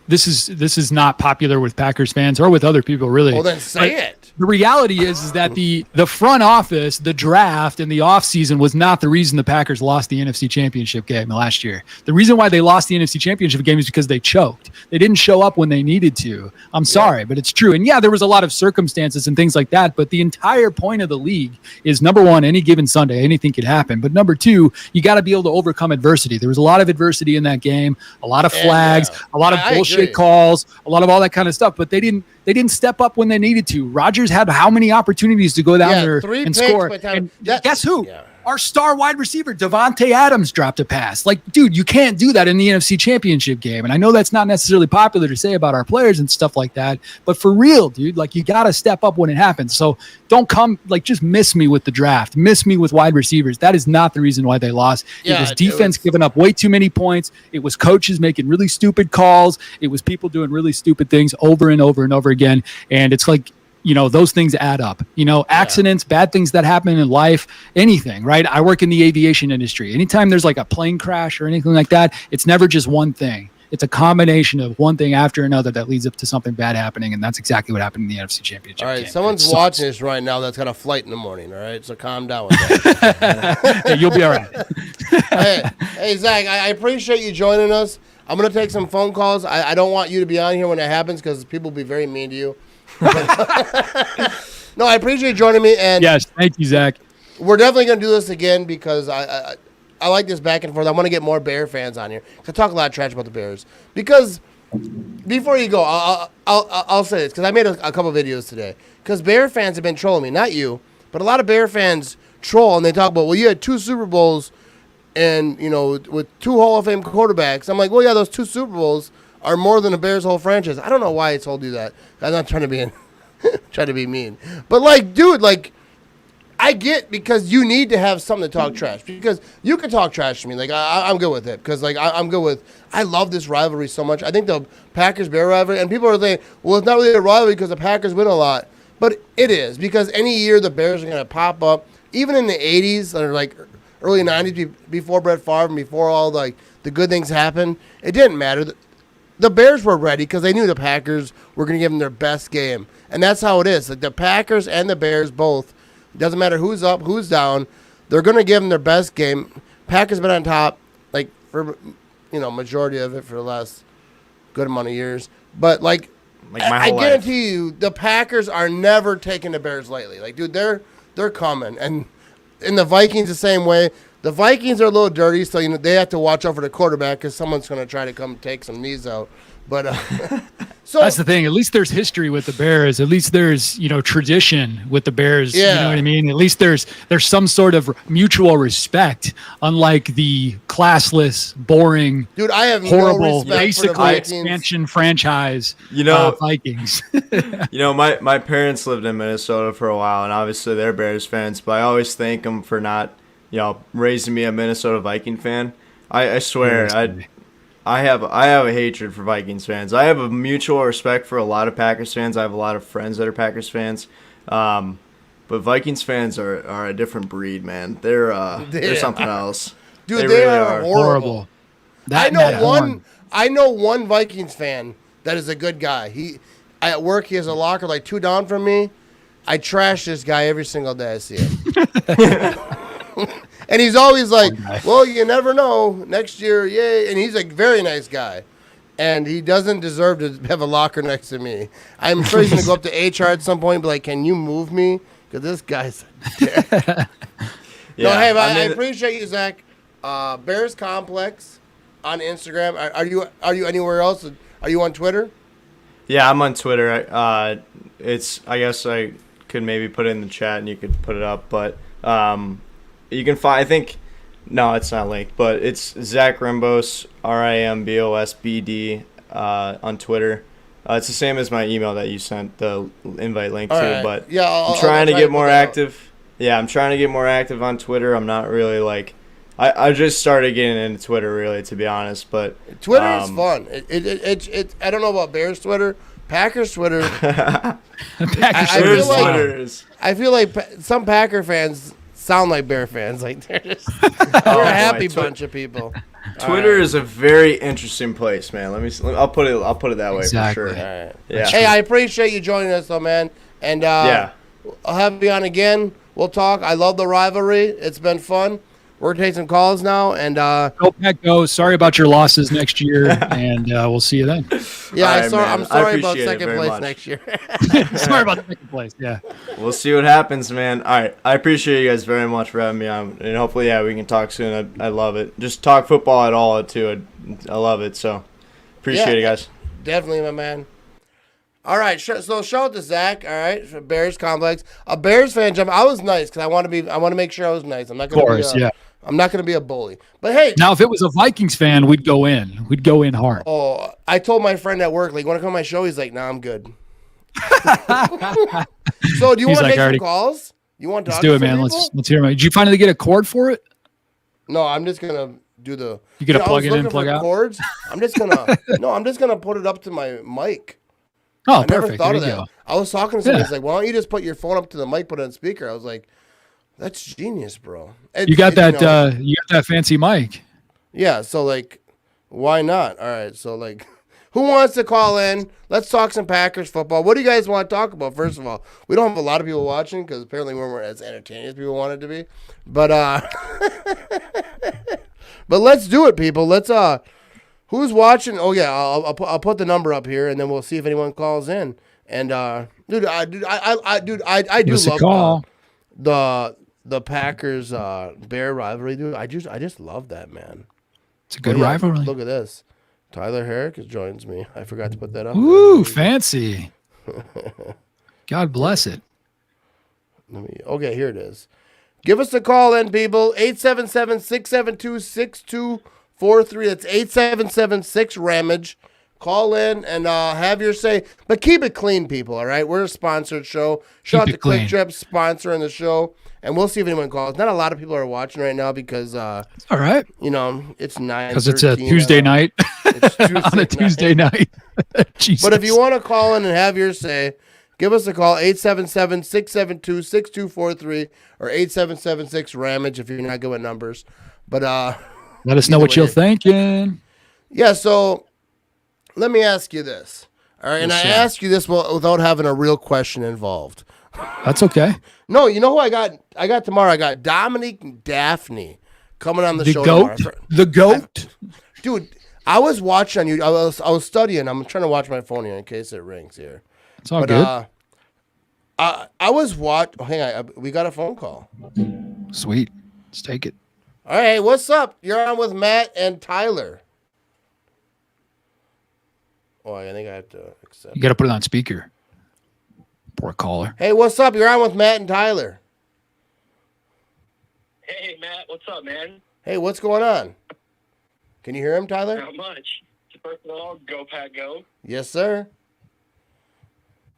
This is not popular with Packers fans or with other people, really. Well, then say it. The reality is that the front office, the draft, and the offseason was not the reason the Packers lost the NFC Championship game last year. The reason why they lost the NFC Championship game is because they choked. They didn't show up when they needed to. I'm sorry, but it's true. And there was a lot of circumstances and things like that, but the entire point of the league is, number 1, any given Sunday, anything could happen. But number 2, you got to be able to overcome adversity. There was a lot of adversity in that game, a lot of flags, a lot of bullshit calls, a lot of all that kind of stuff, but they didn't step up when they needed to. Rodgers Packers had how many opportunities to go down there 3 and picks score? by the time- And guess who? Yeah. Our star wide receiver, Devontae Adams, dropped a pass. Like, dude, you can't do that in the NFC Championship game. And I know that's not necessarily popular to say about our players and stuff like that, but for real, dude, like, you got to step up when it happens. So don't come, like, just miss me with the draft. Miss me with wide receivers. That is not the reason why they lost. Yeah, it was defense giving up way too many points. It was coaches making really stupid calls. It was people doing really stupid things over and over and over again. And it's like, you know, those things add up, you know, accidents, bad things that happen in life, anything, right? I work in the aviation industry. Anytime there's like a plane crash or anything like that, it's never just one thing. It's a combination of one thing after another that leads up to something bad happening. And that's exactly what happened in the NFC Championship All right, game. someone's watching this right now that's got a flight in the morning, all right? So calm down with that. Hey, you'll be all right. Hey, Zach, I appreciate you joining us. I'm going to take some phone calls. I don't want you to be on here when that happens because people will be very mean to you. No, I appreciate you joining me. And Yes, thank you, Zach. we're definitely going to do this again because I like this back and forth. I want to get more Bear fans on here. I talk a lot of trash about the Bears. Because before you go, I'll say this because I made a couple videos today. Because Bear fans have been trolling me, not you, but a lot of Bear fans troll and they talk about, well, you had 2 Super Bowls and, you know, with 2 Hall of Fame quarterbacks. I'm like, well, yeah, those 2 Super Bowls are more than a Bears whole franchise. I don't know why I told you that. I'm not trying to be trying to be mean. But, like, dude, like, I get because you need to have something to talk trash. Because you can talk trash to me. Like, I'm good with it. Because, like, I'm good with – I love this rivalry so much. I think the Packers-Bear rivalry – and people are saying, well, it's not really a rivalry because the Packers win a lot. But it is. Because any year the Bears are going to pop up. Even in the 80s or, like, early 90s, before Brett Favre and before all, like, the good things happened, it didn't matter. The Bears were ready because they knew the Packers were going to give them their best game. And that's how it is. Like the Packers and the Bears both, doesn't matter who's up, who's down, they're going to give them their best game. Packers been on top, like, for, you know, majority of it for the last good amount of years. But, like my whole life. Guarantee you, the Packers are never taking the Bears lightly. Like, dude, they're coming. And in the Vikings the same way. The Vikings are a little dirty, so you know they have to watch out for the quarterback because someone's going to try to come take some knees out. But so that's the thing. At least there's history with the Bears. At least there's, you know, tradition with the Bears. Yeah. You know what I mean? At least there's some sort of mutual respect, unlike the classless, boring, dude, I have horrible, no respect basically for the Vikings. expansion franchise. You know, Vikings. You know, my parents lived in Minnesota for a while, and obviously they're Bears fans. But I always thank them for not, you know, raising me a Minnesota Viking fan. I swear, I have a hatred for Vikings fans. I have a mutual respect for a lot of Packers fans. I have a lot of friends that are Packers fans. But Vikings fans are a different breed, man. They're something else. Dude, they really are horrible. I know one Vikings fan that is a good guy. At work he has a locker like 2 down from me. I trash this guy every single day I see him. And he's always like, well, you never know. Next year, yay. And he's a very nice guy. And he doesn't deserve to have a locker next to me. I'm sure he's going to go up to HR at some point and be like, can you move me? Because this guy's a dick. No, hey, I appreciate you, Zach. Bears Complex on Instagram. Are you anywhere else? Are you on Twitter? Yeah, I'm on Twitter. I guess I could maybe put it in the chat and you could put it up. But you can find, I think, no, it's not linked, but it's Zach Rimbos, RIMBOSBD on Twitter. It's the same as my email that you sent the invite link to, right. but yeah, I'm trying to get more active. Yeah, I'm trying to get more active on Twitter. I'm not really like, I just started getting into Twitter really, to be honest. But Twitter is fun. It I don't know about Bears Twitter, Packers Twitter. I feel like some Packer fans sound like Bear fans. Like they're just a happy bunch of people. Twitter is a very interesting place, man. I'll put it that way for sure. All right. Yeah. Hey, I appreciate you joining us, though, man. And I'll have you on again. We'll talk. I love the rivalry. It's been fun. We're taking some calls now, and go Pack, go. Sorry about your losses next year, and we'll see you then. Yeah, I'm sorry about second place much. next year. Sorry about second place. Yeah, we'll see what happens, man. All right, I appreciate you guys very much for having me on, and hopefully, we can talk soon. I love it. Just talk football at all too. I love it. So appreciate it, guys. Definitely, my man. All right, so show it to Zach. All right, for Bears complex. A Bears fan jump. I was nice because I want to make sure I was nice. I'm not going to be. I'm not going to be a bully. But hey, now if it was a Vikings fan, we'd go in. We'd go in hard. Oh, I told my friend at work, like, want to come on my show? He's like, nah, I'm good. So do you want to make some calls? You want to talk? Let's do it, man. Let's hear it. Did you finally get a cord for it? No, I'm just gonna do the. You gotta plug it in, plug out. Cords. I'm just gonna put it up to my mic. Oh, I perfect. never thought of that. Go. I was talking to somebody. He's like, why don't you just put your phone up to the mic, put it on speaker? I was like, that's genius, bro. You got that fancy mic. Yeah. So like, why not? All right. So like. Who wants to call in? Let's talk some Packers football. What do you guys want to talk about? First of all, we don't have a lot of people watching because apparently we weren't as entertaining as people wanted to be. But but let's do it, people. Let's who's watching? Oh yeah, I'll put the number up here and then we'll see if anyone calls in. And dude, I do love the Packers Bear rivalry, dude. I just love that, man. It's a good rivalry. Look at this. Tyler Herrick joins me. I forgot to put that up. Ooh, fancy. God bless it. Okay, here it is. Give us a call in, people. 877-672-6243. That's 877-6-RAMAGE. Call in and have your say. But keep it clean, people, all right? We're a sponsored show. Shout out to Quick Trip sponsoring the show. And we'll see if anyone calls. Not a lot of people are watching right now because, all right, it's 9. Because it's a Tuesday night. It's Tuesday on a Tuesday night. Jesus. But if you want to call in and have your say, give us a call, 877-672-6243 or 8776-RAMAGE if you're not good with numbers. But let us know what you're thinking. Yeah, so let me ask you this. All right, and I ask you this without having a real question involved. That's okay. No, you know who I got tomorrow? I got Dominique and Daphne coming on the show tomorrow. The GOAT? Dude, I was watching on you. I was studying. I'm trying to watch my phone here in case it rings here. It's all good. I was hang on. We got a phone call. Sweet. Let's take it. All right. What's up? You're on with Matt and Tyler. Oh, I think I have to accept. You got to put it on speaker. Poor caller. Hey, what's up? You're on with Matt and Tyler. Hey, Matt. What's up, man? Hey, what's going on? Can you hear him, Tyler? Not much. First of all, go, Pat, go. Yes, sir.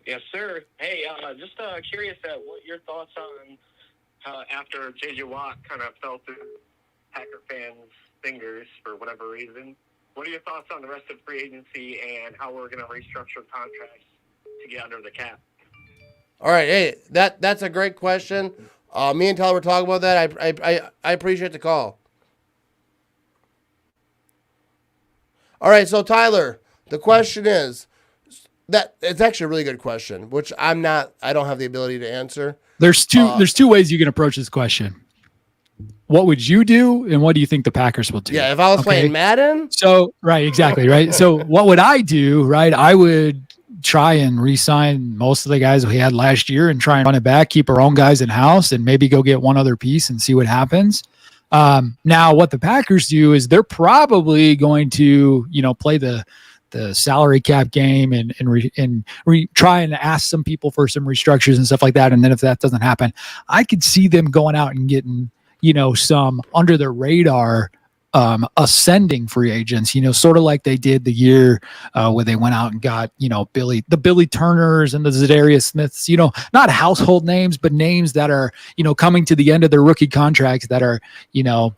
Yes, sir. Hey, just curious at what your thoughts on after J.J. Watt kind of fell through Packer fans' fingers for whatever reason. What are your thoughts on the rest of free agency and how we're going to restructure contracts to get under the cap? All right, hey, that's a great question. Me and Tyler were talking about that. I appreciate the call. All right, so Tyler, the question is that it's actually a really good question, which I don't have the ability to answer. There's two ways you can approach this question. What would you do, and what do you think the Packers will do? Yeah, if I was playing Madden. So right, exactly, right. So what would I do? Right, I would try and re-sign most of the guys we had last year and try and run it back, keep our own guys in house, and maybe go get one other piece and see what happens. Now, what the Packers do is they're probably going to, play the salary cap game and try and ask some people for some restructures and stuff like that. And then if that doesn't happen, I could see them going out and getting, some under the radar ascending free agents, sort of like they did the year where they went out and got, the Billy Turners and the Zadarius Smiths, not household names, but names that are, coming to the end of their rookie contracts that are, gonna,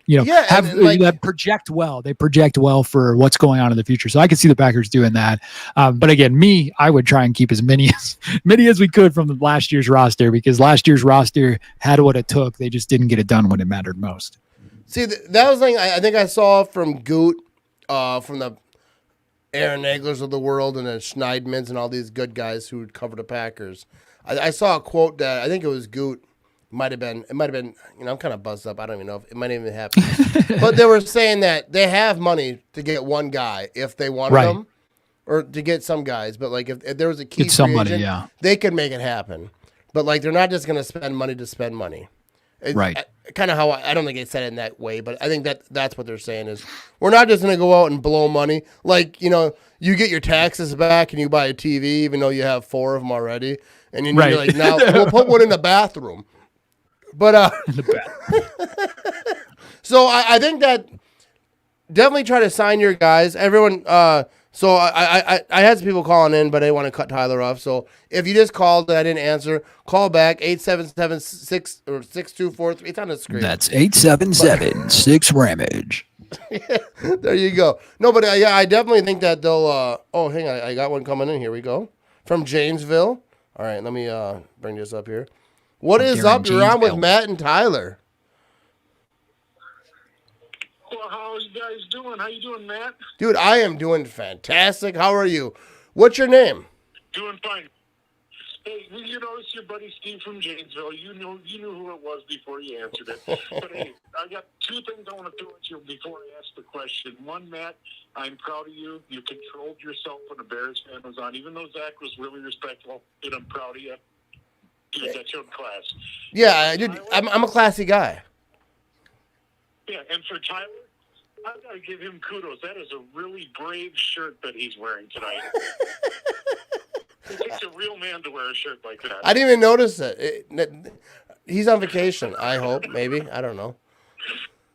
that project well. They project well for what's going on in the future. So I could see the Packers doing that. But again, I would try and keep as many as we could from the last year's roster, because last year's roster had what it took. They just didn't get it done when it mattered most. See, that was the thing I think I saw from Goot, from the Aaron Naglers of the world and the Schneidmans and all these good guys who would cover the Packers. I saw a quote that I think it was Goot. It might have been, I'm kind of buzzed up. I don't even know if it might even happen. But they were saying that they have money to get one guy if they wanted them, or to get some guys. But like if there was a key free agent, they could make it happen. But like they're not just going to spend money to spend money. Right. kind of how I don't think they said it in that way, but I think that's what they're saying is we're not just going to go out and blow money. Like, you know, you get your taxes back and you buy a TV, even though you have 4 of them already. And you're like, now we'll put one in the bathroom. But, so I think that definitely try to sign your guys. Everyone, so I had some people calling in, but I didn't want to cut Tyler off. So if you just called and I didn't answer, call back 877-6 it's on the screen. That's 877-6-RAMAGE. Yeah, there you go. No, but yeah, I definitely think that they'll. Oh, hang on, I got one coming in. Here we go from Janesville. All right, let me bring this up here. What is up? You're on with Matt and Tyler. Well, how are you guys doing? How you doing, Matt? Dude, I am doing fantastic. How are you? What's your name? Doing fine. Hey, you know, it's your buddy Steve from Janesville. You knew who it was before you answered it. But hey, I got 2 things I want to throw at you before I ask the question. One, Matt, I'm proud of you. You controlled yourself when the Bears fan was on, even though Zach was really respectful. And I'm proud of you. You got your own class. Yeah, dude, I'm a classy guy. Yeah, and for Tyler, I've got to give him kudos. That is a really brave shirt that he's wearing tonight. It takes a real man to wear a shirt like that. I didn't even notice it. He's on vacation, I hope, maybe. I don't know.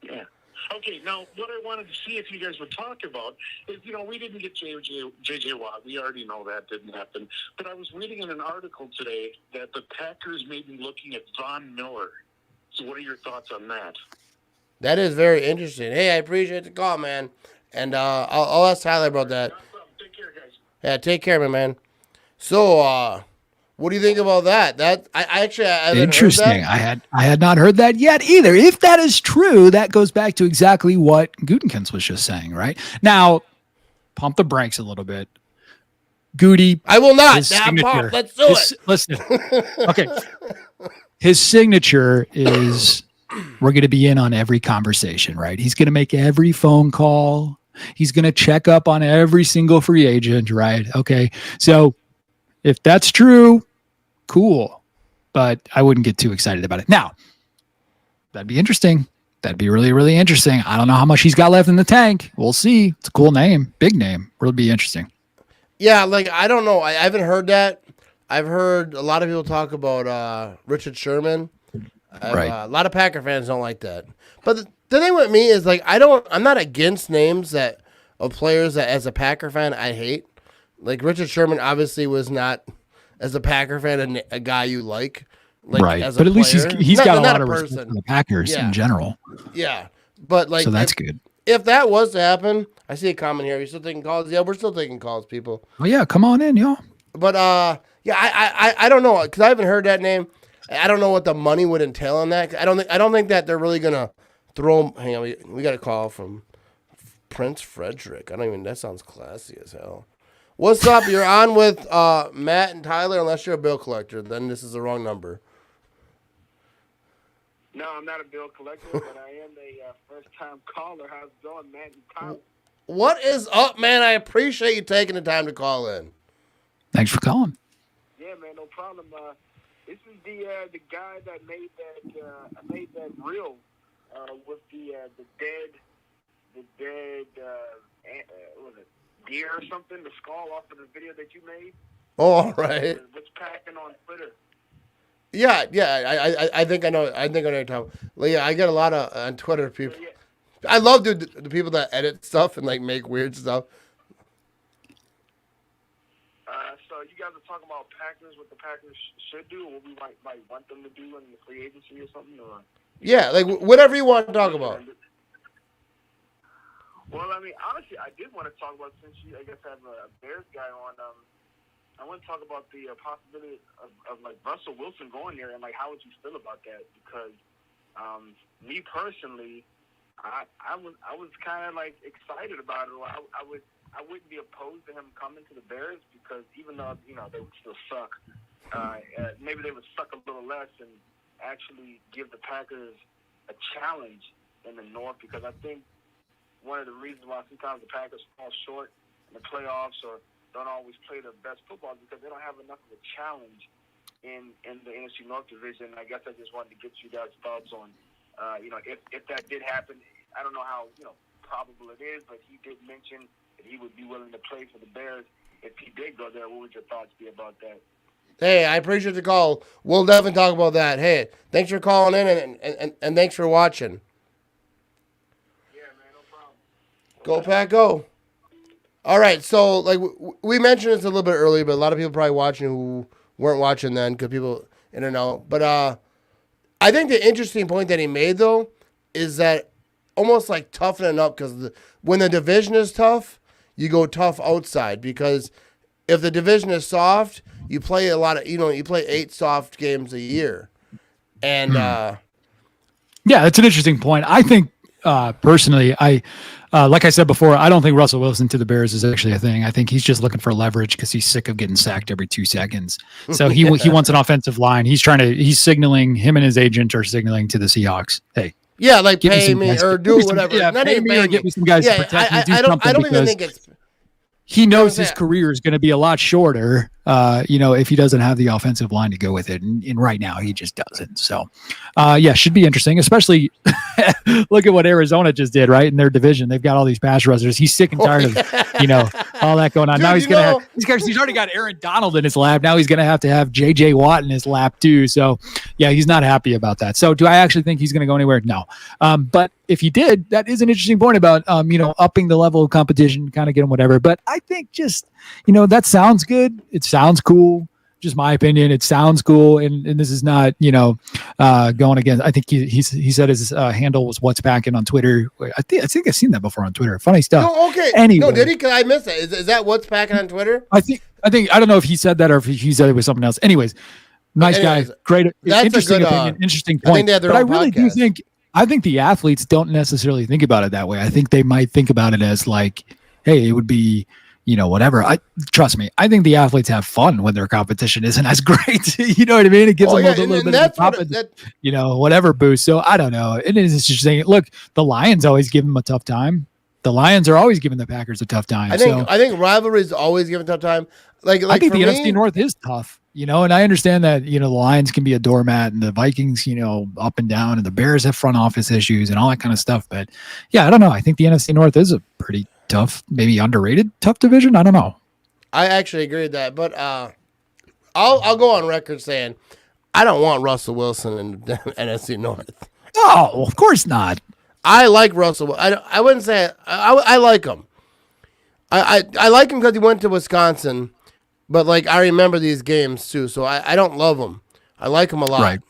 Yeah. Okay, now, what I wanted to see if you guys would talk about is, you know, we didn't get J.J. Watt. We already know that didn't happen. But I was reading in an article today that the Packers may be looking at Von Miller. So what are your thoughts on that? That is very interesting. Hey, I appreciate the call, man. And I'll ask Tyler about that. No problem. Take care, guys. Yeah, take care, my man. So, what do you think about that? That I haven't Interesting. heard that. I had not heard that yet either. If that is true, that goes back to exactly what Gutekunst was just saying, right? Now, pump the brakes a little bit. Goody. I will not. Let's do it. Listen. Okay. His signature is we're going to be in on every conversation, right? He's going to make every phone call. He's going to check up on every single free agent, right? Okay. So if that's true, cool. But I wouldn't get too excited about it. Now, that'd be interesting. That'd be really, really interesting. I don't know how much he's got left in the tank. We'll see. It's a cool name. Big name. It'll be interesting. Yeah, like, I don't know. I haven't heard that. I've heard a lot of people talk about Richard Sherman. Right. A lot of Packer fans don't like that. But the thing with me is, like, I'm not against names of players that, as a Packer fan, I hate. Like, Richard Sherman obviously was not, as a Packer fan, a guy you like. Right. As a but at least player. he's got a lot of person. respect for the Packers in general. Yeah. But, like, so that's good. If that was to happen, I see a comment here. Are you still taking calls? Yeah, we're still taking calls, people. Oh, yeah. Come on in, y'all. But, yeah, I don't know, because I haven't heard that name. I don't know what the money would entail on that. I don't think that they're really gonna throw. Hang on, we got a call from Prince Frederick. That sounds classy as hell. What's up? You're on with Matt and Tyler. Unless you're a bill collector, then this is the wrong number. No, I'm not a bill collector, but I am a first-time caller. How's it going, Matt and Tyler? What is up, man? I appreciate you taking the time to call in. Thanks for calling. Yeah, man, no problem. This is the guy that made that reel with the dead what was it, deer or something, the skull off of the video that you made. Oh, all right. What's packing on Twitter? Yeah. I think I know. I think I know what you're talking about. Yeah, I get a lot of on Twitter people. Yeah. I love the people that edit stuff and like make weird stuff. So you guys are talking about Packers, what the Packers should do, or what we might want them to do in the free agency or something, or? Yeah, like whatever you want to talk about. Well, I mean, honestly, I did want to talk about, since you, I guess, have a Bears guy on. I want to talk about the possibility of like Russell Wilson going there, and like how would you feel about that? Because me personally, I was kind of like excited about it. I wouldn't be opposed to him coming to the Bears, because even though, you know, they would still suck, maybe they would suck a little less and actually give the Packers a challenge in the North, because I think one of the reasons why sometimes the Packers fall short in the playoffs or don't always play their best football is because they don't have enough of a challenge in the NFC North division. I guess I just wanted to get you guys' thoughts on If that did happen, I don't know how probable it is, but he did mention that he would be willing to play for the Bears if he did go there. What would your thoughts be about that? Hey, I appreciate the call. We'll definitely talk about that. Hey, thanks for calling in and thanks for watching. Yeah, man, no problem. Go Pack, go. All right, so like we mentioned this a little bit earlier, but a lot of people probably watching who weren't watching then because people in and out. But I think the interesting point that he made though is that almost like toughening up because when the division is tough, you go tough outside because if the division is soft, you play a lot of you play 8 soft games a year, and yeah, that's an interesting point. I think personally, like I said before, I don't think Russell Wilson to the Bears is actually a thing. I think he's just looking for leverage because he's sick of getting sacked every 2 seconds. So he wants an offensive line. He's signaling, him and his agent are signaling to the Seahawks, hey. Yeah, like pay me or do whatever. Yeah, not pay even me or get me some guys to protect me. I don't even think it's. He knows his career is going to be a lot shorter, if he doesn't have the offensive line to go with it. And right now, he just doesn't. So, should be interesting, especially look at what Arizona just did, right? In their division, they've got all these pass rushers. He's sick and tired of, all that going on. Dude, now he's going to have, he's already got Aaron Donald in his lap. Now he's going to have J.J. Watt in his lap too. So, yeah, he's not happy about that. So do I actually think he's going to go anywhere? No. But if he did, that is an interesting point about, upping the level of competition, kind of get him whatever. But I think just, that sounds good. It sounds cool. Just my opinion. It sounds cool. And this is not, going against, I think he said his handle was what's packing on Twitter. I think I've seen that before on Twitter. Funny stuff. No, okay. Anyway. No, did he? Cause I missed it. Is that what's packing on Twitter? I think, I don't know if he said that or if he said it was something else. Anyways, nice guy. Great. That's interesting a good, opinion. Interesting point. I think they have their own podcast. I think the athletes don't necessarily think about it that way. I think they might think about it as like, hey, it would be, whatever. Trust me. I think the athletes have fun when their competition isn't as great. You know what I mean? It gives them a little bit of whatever boost. So I don't know. It is interesting. Look, the Lions always give them a tough time. The Lions are always giving the Packers a tough time. I think rivalries always give a tough time. I think the NFC North is tough. And I understand that, the Lions can be a doormat and the Vikings, up and down, and the Bears have front office issues and all that kind of stuff. But yeah, I don't know. I think the NFC North is a pretty tough, maybe underrated tough division. I don't know. I actually agree with that, but I'll go on record saying I don't want Russell Wilson in the NFC North. Oh, of course not. I like Russell. I wouldn't say I like him. I like him because he went to Wisconsin. But, I remember these games, too, so I don't love him. I like him a lot. Right.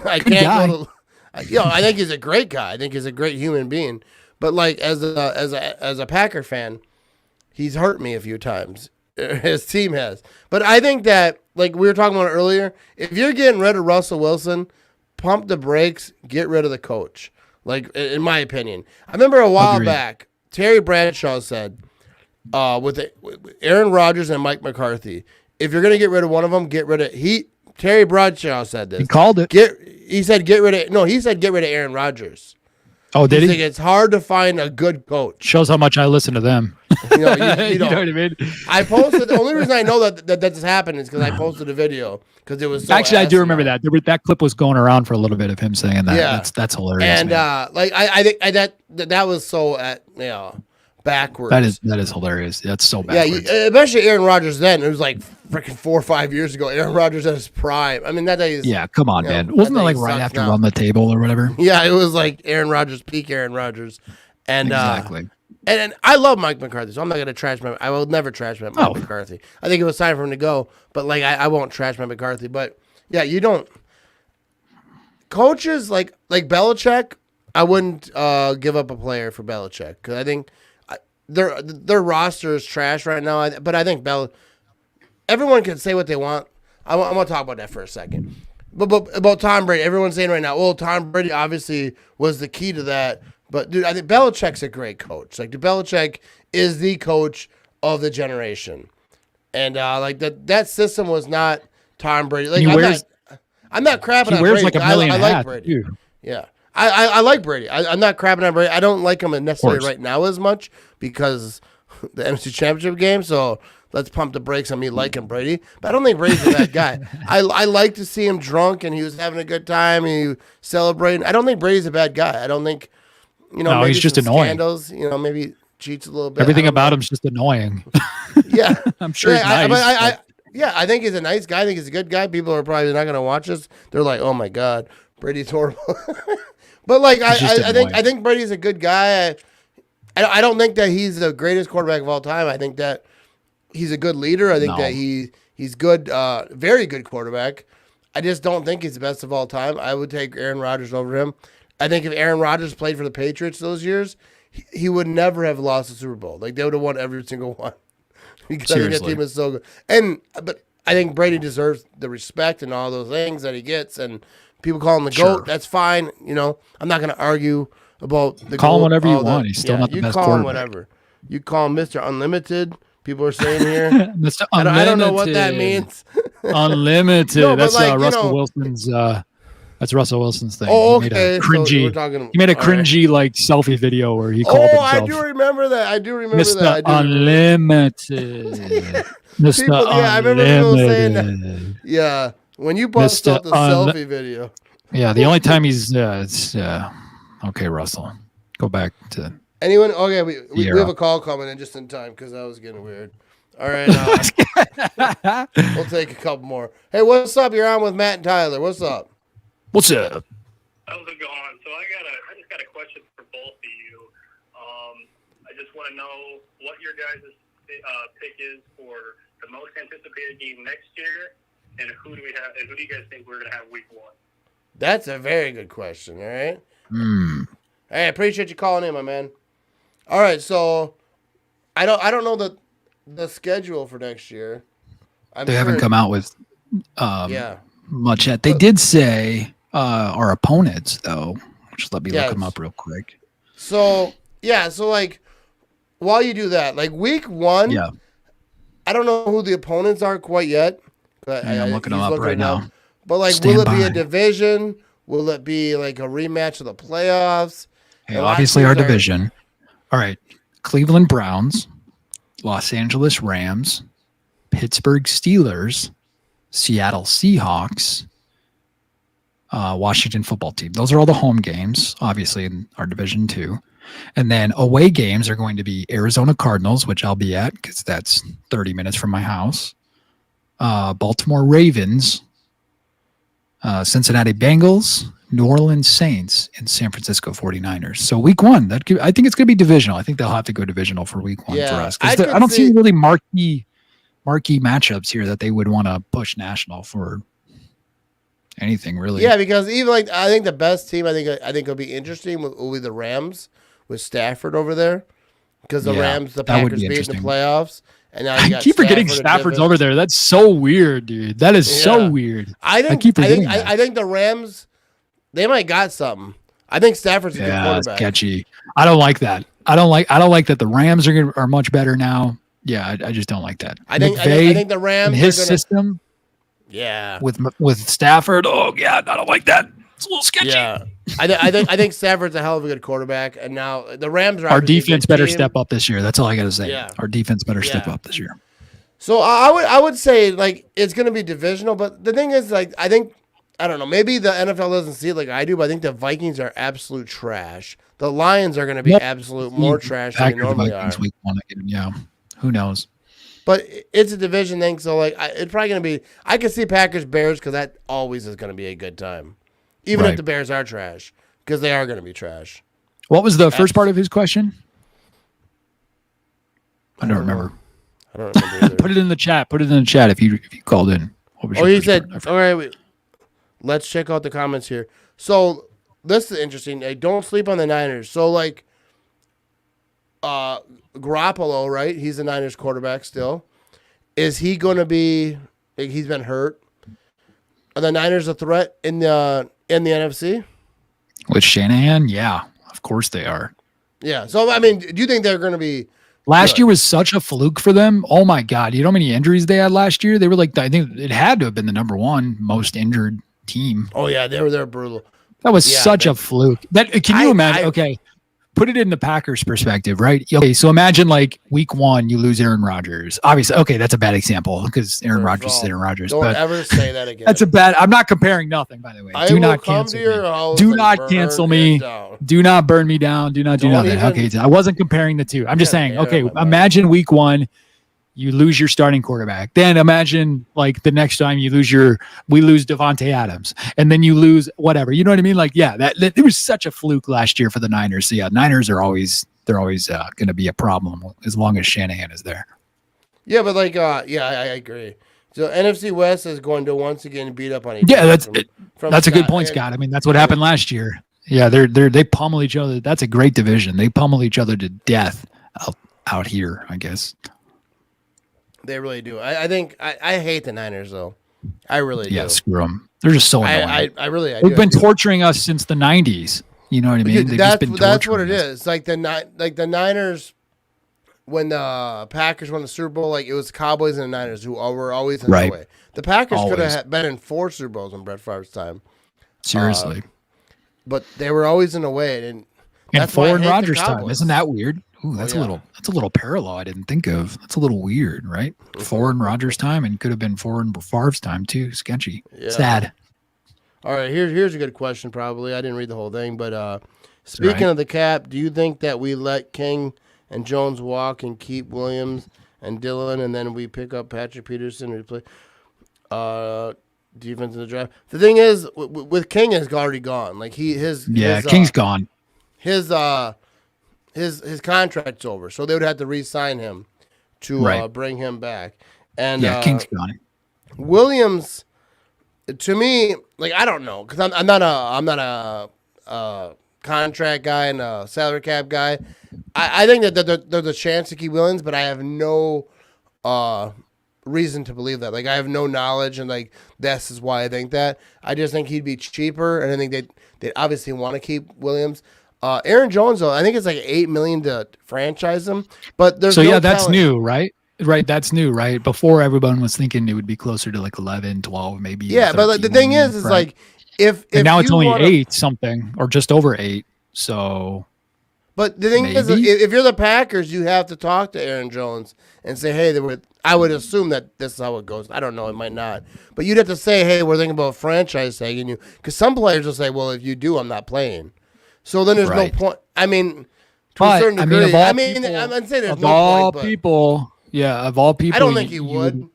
I can't I think he's a great guy. I think he's a great human being. But, as a Packer fan, he's hurt me a few times. His team has. But I think that, we were talking about earlier, if you're getting rid of Russell Wilson, pump the brakes, get rid of the coach. In my opinion. I remember a while back, Terry Bradshaw said, with Aaron Rodgers and Mike McCarthy, if you're going to get rid of one of them, get rid of Terry Bradshaw said this. He called it. He said get rid of Aaron Rodgers. Oh, did he? It's hard to find a good coach. Shows how much I listen to them. You know what I mean? I posted. The only reason I know that's happened is because I posted a video because it was so actually I do remember that. That clip was going around for a little bit of him saying that. Yeah, that's hilarious. And I think that was so backwards. That is hilarious. That's so backwards. Yeah, especially Aaron Rodgers then. It was freaking 4 or 5 years ago. Aaron Rodgers at his prime. I mean, that day is... Yeah, come on, man. Wasn't that right after Run the Table or whatever? Yeah, it was Aaron Rodgers, peak Aaron Rodgers. And, exactly. And I love Mike McCarthy, so I'm not going to trash I will never trash Mike McCarthy. I think it was time for him to go, but, I won't trash Mike McCarthy. But, yeah, you don't... Coaches like Belichick, I wouldn't give up a player for Belichick because I think... Their roster is trash right now, but I think everyone can say what they want. I'm going to talk about that for a second. But about Tom Brady, everyone's saying right now, well, Tom Brady obviously was the key to that. But, dude, I think Belichick's a great coach. Belichick is the coach of the generation. And, that system was not Tom Brady. I'm not crapping on Brady. He wears a million hats. I like Brady. Dude. Yeah. I like Brady. I'm not crapping on Brady. I don't like him necessarily right now as much because the NFC Championship game. So let's pump the brakes on me liking Brady. But I don't think Brady's a bad guy. I like to see him drunk and he was having a good time and he was celebrating. I don't think Brady's a bad guy. I don't think, No, maybe he's just some annoying. scandals, maybe cheats a little bit. Everything about him's just annoying. Yeah. I'm sure he's nice. I think he's a nice guy. I think he's a good guy. People are probably not going to watch this. They're like, oh my God, Brady's horrible. But like, I think Brady's a good guy. I don't think that he's the greatest quarterback of all time. I think that he's a good leader. I think that he's good, very good quarterback. I just don't think he's the best of all time. I would take Aaron Rodgers over him. I think if Aaron Rodgers played for the Patriots those years, he would never have lost the Super Bowl. Like they would have won every single one because I think that team is so good. But I think Brady deserves the respect and all those things that he gets. And people call him the GOAT. That's fine. I'm not going to argue about the call GOAT, him whatever you want. He's still not the best quarterback. You call him whatever. You call him Mr. Unlimited. People are saying here. Mr. Unlimited. I don't know what that means. Unlimited. No, that's like, Russell Wilson's. That's Russell Wilson's thing. Oh, he okay. He made a cringy like selfie video where he called himself. I do remember that. Mr. Unlimited. Mr. People, I remember people saying that. Yeah, when you post out the selfie video. Yeah, the only time he's okay, Russell. Go back to anyone. Okay, we have a call coming in just in time because that was getting weird. All right, we'll take a couple more. Hey, what's up? You're on with Matt and Tyler. What's up? What's up? How's it going? So I just got a question for both of you. I just want to know what your guys' pick is for the most anticipated game next year, and who do you guys think we're gonna have week 1? That's a very good question. All right. Hey, I appreciate you calling in, my man. All right, so I don't know the schedule for next year. They haven't come out with much yet. They did say our opponents though. Just let me look them up real quick. So like while you do that, like week 1, I don't know who the opponents are quite yet. I'm looking them up right now. But like, will it be a division? Will it be like a rematch of the playoffs? Hey, obviously our division. All right. Cleveland Browns, Los Angeles Rams, Pittsburgh Steelers, Seattle Seahawks, Washington football team. Those are all the home games, obviously, in our division 2. And then away games are going to be Arizona Cardinals, which I'll be at because that's 30 minutes from my house. Baltimore Ravens, Cincinnati Bengals, New Orleans Saints, and San Francisco 49ers. So week 1, I think it's going to be divisional. I think they'll have to go divisional for week 1 for us. I don't see really marquee matchups here that they would want to push national for anything really. Yeah, because even like I think the best team I think it'll be interesting will be the Rams with Stafford over there because the Rams, the Packers beat in the playoffs. And now I keep forgetting Stafford's over there. That's so weird, dude. That is so weird. I think the Rams, they might got something. I think Stafford's a good quarterback. That's sketchy. I don't like that. I don't like that the Rams are much better now. Yeah, I just don't like that. I think the Rams his system. Yeah. With Stafford. Oh yeah, I don't like that. It's a little sketchy. Yeah. I think Stafford's a hell of a good quarterback, and now the Rams are. Our defense better step up this year. That's all I got to say. Yeah. Our defense better step up this year. So I would say like it's going to be divisional, but the thing is like I don't know, maybe the NFL doesn't see it like I do, but I think the Vikings are absolute trash. The Lions are going to be absolute more trash than they normally are. Week 1 again. Yeah, who knows? But it's a division thing, so like it's probably going to be. I can see Packers Bears because that always is going to be a good time. Even if the Bears are trash, because they are going to be trash. What was the first part of his question? I don't remember. I don't remember either. Put it in the chat. Put it in the chat if you called in. He said, all right, let's check out the comments here. So this is interesting. Don't sleep on the Niners. So like Garoppolo, right? He's the Niners quarterback still. Is he going to be like, he's been hurt? Are the Niners a threat in the NFC? With Shanahan? Yeah, of course they are. Yeah. So, I mean, do you think they're going to be Last year was such a fluke for them. Oh, my God. You know how many injuries they had last year? They were like, I think it had to have been the number 1 most injured team. Oh, yeah. They were brutal. That was such a fluke. Can you imagine? Okay. put it in the Packers perspective, right? Okay, so imagine like week 1, you lose Aaron Rodgers. Obviously, okay, that's a bad example because Aaron Rodgers is Aaron Rodgers. Don't but ever say that again. That's a bad. I'm not comparing nothing, by the way. I Do will not come cancel to your me. house Do and not burn cancel it me. down. Do not burn me down. Do not do Don't nothing. even- Okay, I wasn't comparing the two. I'm just Yeah, saying. yeah, Okay, my bad. imagine week 1, you lose your starting quarterback. Then imagine like the next time we lose Devontae Adams, and then you lose whatever. You know what I mean? Like, yeah, that it was such a fluke last year for the Niners. So yeah, Niners are always going to be a problem as long as Shanahan is there. Yeah, but like, I agree. So NFC West is going to once again beat up on each Yeah, other. that's a good point, Scott. I mean, that's what happened last year. Yeah, they pummel each other. That's a great division. They pummel each other to death out here, I guess. They really do. I think I hate the Niners though. I really do. Yeah, screw them. They're just so annoying. I really. They've been torturing us since the 90s. You know what I mean? Dude, that's what it is. Like the Niners, when the Packers won the Super Bowl, like it was Cowboys and the Niners who were always in the way. The Packers could have been in 4 Super Bowls in Brett Favre's time. Seriously. But they were always in the way, and that's 4 why I in hate the Rodgers' time. Cowboys. Isn't that weird? Ooh, that's a little parallel I didn't think of. That's a little weird, right? 4 in Rodgers' time, and could have been 4 in Favre's time too. Sketchy. Yeah. Sad. All right, here's a good question. Probably I didn't read the whole thing, but speaking of the cap, do you think that we let King and Jones walk and keep Williams and Dillon, and then we pick up Patrick Peterson and replace defense in the draft? The thing is, with King is already gone. Like his King's gone. His contract's over, so they would have to re-sign him to bring him back. And King's gone. Williams, to me, like I don't know, because I'm not a contract guy and a salary cap guy. I think that there's a chance to keep Williams, but I have no reason to believe that. Like I have no knowledge, and like this is why I think that. I just think he'd be cheaper, and I think they obviously want to keep Williams. Aaron Jones, though, I think it's like $8 million to franchise him, but there's that's new, right? Right, that's new, right? Before everyone was thinking it would be closer to like 11, 12, maybe. Yeah, but like, the thing is like if now it's only 8 something or just over 8. So, but the thing is, if you're the Packers, you have to talk to Aaron Jones and say, hey, I would assume that this is how it goes. I don't know, it might not, but you'd have to say, hey, we're thinking about franchise tagging you, because some players will say, well, if you do, I'm not playing. So then there's no point. I mean, to a certain degree. I'm saying there's no point. Of all people, I don't think he would.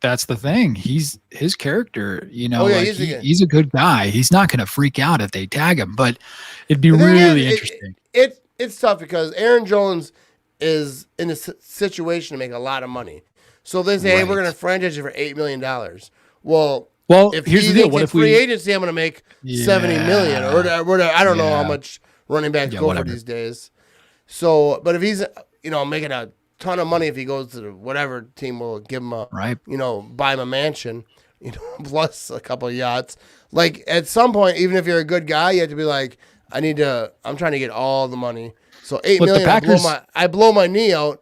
That's the thing. His character, he's a good guy. He's not going to freak out if they tag him, but it'd be really interesting. It's tough because Aaron Jones is in a situation to make a lot of money. So they say, hey, we're going to franchise you for $8 million. Well, if here's the deal. What if free agency, I'm going to make $70 million or I don't know how much running backs go for these days. So, but if he's making a ton of money, if he goes to whatever team will give him buy him a mansion, plus a couple of yachts. Like at some point, even if you're a good guy, you have to be like, I'm trying to get all the money. So $8 million, I blow my knee out.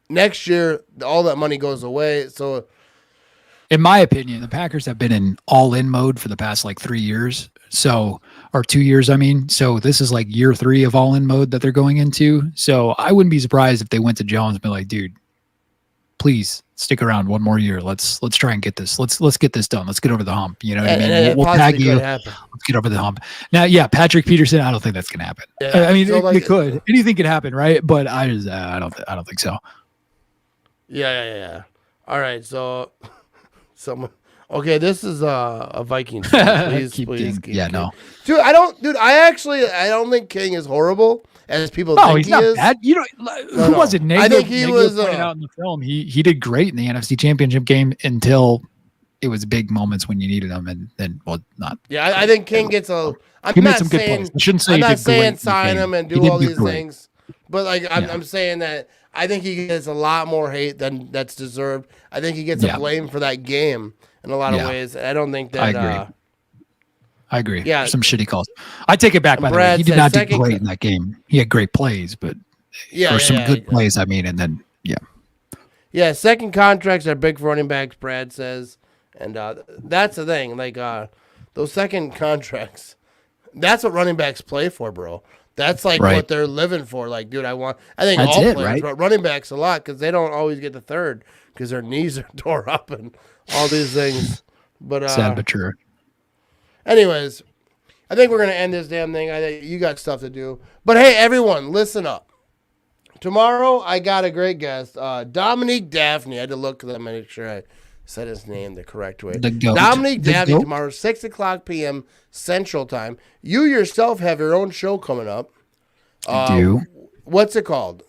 Next year, all that money goes away. So, in my opinion, the Packers have been in all-in mode for the past like 3 years. Or 2 years, I mean. So this is like year 3 of all-in mode that they're going into. So I wouldn't be surprised if they went to Jones and be like, dude, please stick around one more year. Let's try and get this. Let's get this done. Let's get over the hump. You know what I mean? We'll tag you. Let's get over the hump. Now, Patrick Peterson, I don't think that's gonna happen. Yeah, I mean, it could. Anything could happen, right? But I don't think so. Yeah. All right, so okay, this is a Vikings fan. Please keep. No. Dude, I don't think King is horrible as people think he's not is. bad. Who was it? I think he was pointed out in the film. He did great in the NFC Championship game until it was big moments when you needed him, and then not. Yeah, I think King gets a. He made some good plays. I shouldn't say I'm he not did saying great sign him and do all these great. things, but like I'm saying that I think he gets a lot more hate than that's deserved. I think he gets a blame for that game in a lot of ways. I don't think that. I agree. Yeah, some shitty calls. I take it back. By the way, he did not do great in that game. He had great plays, but some good plays. I mean, and then second contracts are big for running backs. Brad says, and that's the thing. Like those second contracts, that's what running backs play for, bro. That's like Right. what they're living for. Like, dude, I think That's all it, players, right? but running backs a lot because they don't always get the third because their knees are tore up and all these things. But Sad but true. anyways, I think we're gonna end this damn thing. I think you got stuff to do. But hey, everyone, listen up. Tomorrow I got a great guest, Dominique Daphne. I had to look to make sure I said his name the correct way. The GOAT. Dominique The Daphne GOAT? tomorrow, 6:00 p.m. Central Time. You yourself have your own show coming up. I do. What's it called?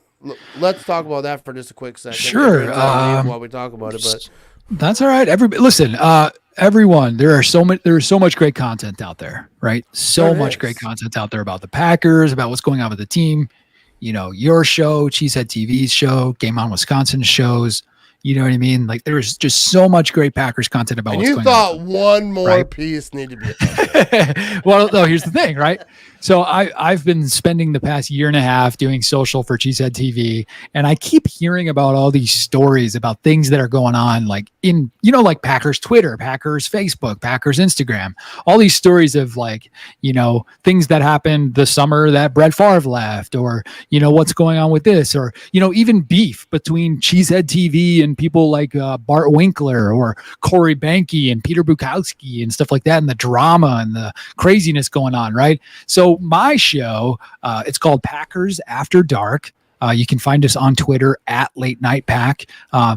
Let's talk about that for just a quick second. Sure, It's on leave while we talk about it, but That's all right. Listen, everyone, there is so much great content out there, right? So There much is. great content out there about the Packers, about what's going on with the team. You know, your show, Cheesehead TV's show, Game On Wisconsin shows. You know what I mean? Like, there's just so much great Packers content about and what's you going thought on. one more Right. piece needed to be. Well, no, here's the thing, right? So I've been spending the past year and a half doing social for Cheesehead TV, and I keep hearing about all these stories about things that are going on, like like Packers Twitter, Packers Facebook, Packers Instagram, all these stories of things that happened the summer that Brett Favre left, or what's going on with this, or even beef between Cheesehead TV and people like Bart Winkler or Corey Banke and Peter Bukowski and stuff like that, and the drama and the craziness going on, right? So my show, it's called Packers After Dark. You can find us on Twitter at Late Night Pack.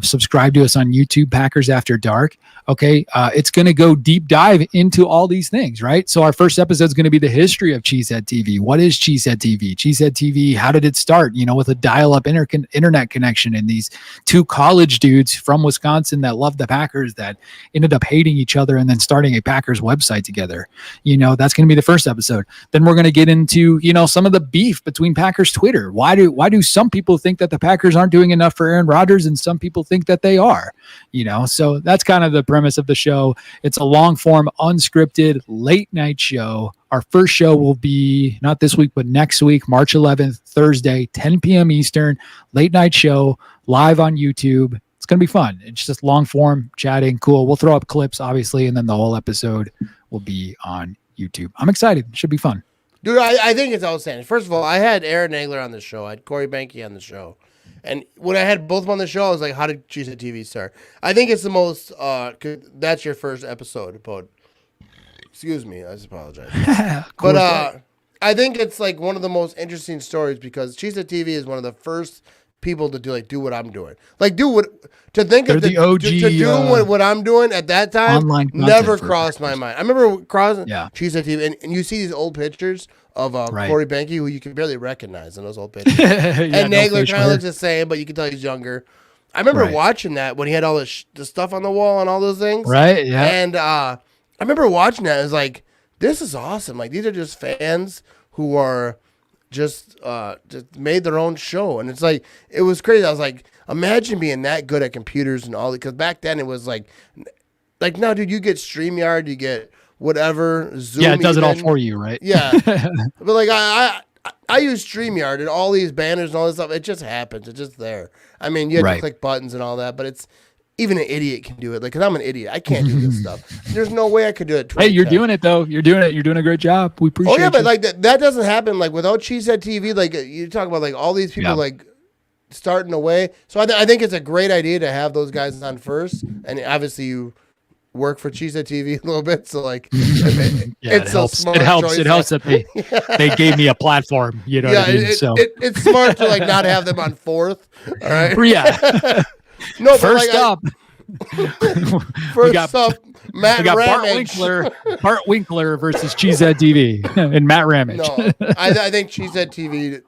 Subscribe to us on YouTube, Packers After Dark. Okay, it's going to go deep dive into all these things, right? So our first episode is going to be the history of Cheesehead TV. What is Cheesehead TV? Cheesehead TV, how did it start? With a dial-up internet connection, and these two college dudes from Wisconsin that love the Packers that ended up hating each other and then starting a Packers website together. That's going to be the first episode. Then we're going to get into some of the beef between Packers Twitter. Why do some people think that the Packers aren't doing enough for Aaron Rodgers, and some people think that they are? So that's kind of the premise of the show. It's a long form, unscripted, late night show. Our first show will be not this week, but next week, March 11th, Thursday, 10 p.m. Eastern, late night show, live on YouTube. It's going to be fun. It's just long form chatting. Cool. We'll throw up clips, obviously, and then the whole episode will be on YouTube. I'm excited. It should be fun. Dude, I think it's outstanding. First of all, I had Aaron Nagler on the show. I had Corey Banke on the show. And when I had both of them on the show, I was like, how did Cheesehead TV start? I think it's the most, that's your first episode. Excuse me, I just apologize. But I think it's like one of the most interesting stories because Cheesehead TV is one of the first people to do what I'm doing. Like, do what, to think They're of the OG, to do what I'm doing at that time online content never for crossed my mind. I remember crossing Yeah. Cheesehead TV, and you see these old pictures of Right. Corey Banke, who you can barely recognize in those old pictures. Yeah, And no Nagler facial kind of hair. looks the same, but you can tell he's younger. I remember Right. watching that when he had all the stuff on the wall and all those things. Right? Yeah. And I remember watching that. I was like, this is awesome. Like, these are just fans who are just made their own show. And it's like, it was crazy. I was like, imagine being that good at computers and all that. Because back then it was like, now, dude, you get StreamYard, you get whatever, Zoom. Yeah, it does it all even. for you, right? Yeah. But like, I use StreamYard and all these banners and all this stuff. It just happens. It's just there. I mean, you have Right. to click buttons and all that, but it's, even an idiot can do it. Like, because I'm an idiot. I can't do this stuff. There's no way I could do it. Hey, you're 2010. doing it though. You're doing it. You're doing a great job. We appreciate Oh, yeah, you. but like that doesn't happen. Like, without Cheesehead TV, like, you talk about like all these people Yeah. like starting away. So I think it's a great idea to have those guys on first. And obviously you work for Cheesehead TV a little bit. So like, Yeah, it's it a helps. smart It helps. choice. It helps that they gave me a platform. You know Yeah, what I mean? So it's smart to like not have them on fourth. All right. yeah. No, but First like, up, First got- up, Matt we got Bart Ramage. Winkler versus Cheesehead TV and Matt Ramage. No, I think Cheesehead TV,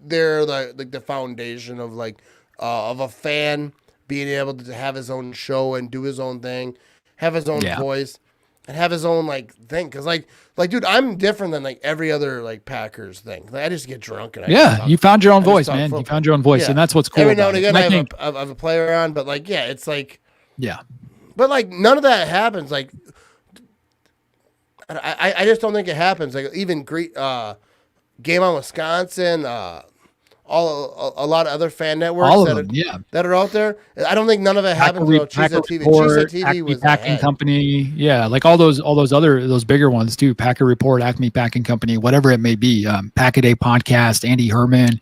they're the foundation of of a fan being able to have his own show and do his own thing, have his own Yeah. voice, and have his own thing. Because like dude, I'm different than every other Packers thing. Like, I just get drunk and I Yeah, talk- you found your own I just voice, talk man. You football. found your own voice, Yeah. and that's what's cool. Every now about and it. again, And I I think, have a player on, but yeah, it's yeah, but none of that happens. I just don't think it happens. Like even Game On Wisconsin, all a lot of other fan networks All that of them, yeah. that are out there. I don't think none of it happens without Cheesehead TV. Report, Cheesehead TV Acme was Packing ahead. Company, yeah, like all those those bigger ones too. Packer Report, Acme Packing Company, whatever it may be. Pack a Day Podcast, Andy Herman,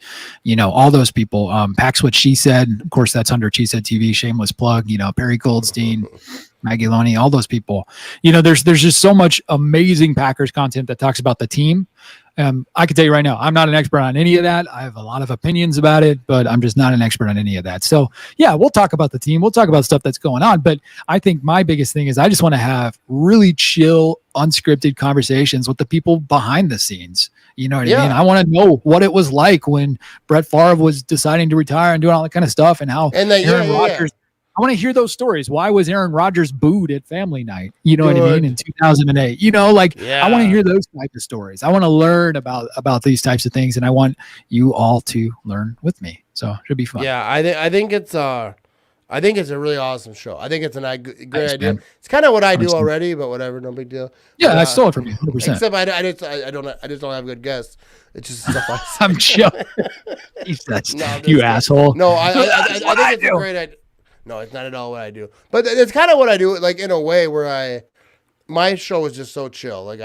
all those people. Pack's What She Said, of course, that's under Cheesehead TV. Shameless plug. Perry Goldstein, Maggie Loney, all those people. There's just so much amazing Packers content that talks about the team. I can tell you right now, I'm not an expert on any of that. I have a lot of opinions about it, but I'm just not an expert on any of that. So yeah, we'll talk about the team. We'll talk about stuff that's going on. But I think my biggest thing is I just want to have really chill, unscripted conversations with the people behind the scenes. You know what I mean? I want to know what it was like when Brett Favre was deciding to retire and doing all that kind of stuff, and how Aaron Rodgers. I want to hear those stories. Why was Aaron Rodgers booed at family night? You know what I mean? In 2008, I want to hear those types of stories. I want to learn about these types of things, and I want you all to learn with me. So it should be fun. Yeah, I think it's a really awesome show. I think it's a great idea. Man. It's kind of what I do already, but whatever, no big deal. Yeah, I stole it from you, 100%. Except I just don't have good guests. It's just stuff I say. I'm joking. You asshole. No, I think it's a great idea. No, it's not at all what I do. But it's kind of what I do, like, in a way where my show is just so chill. Like,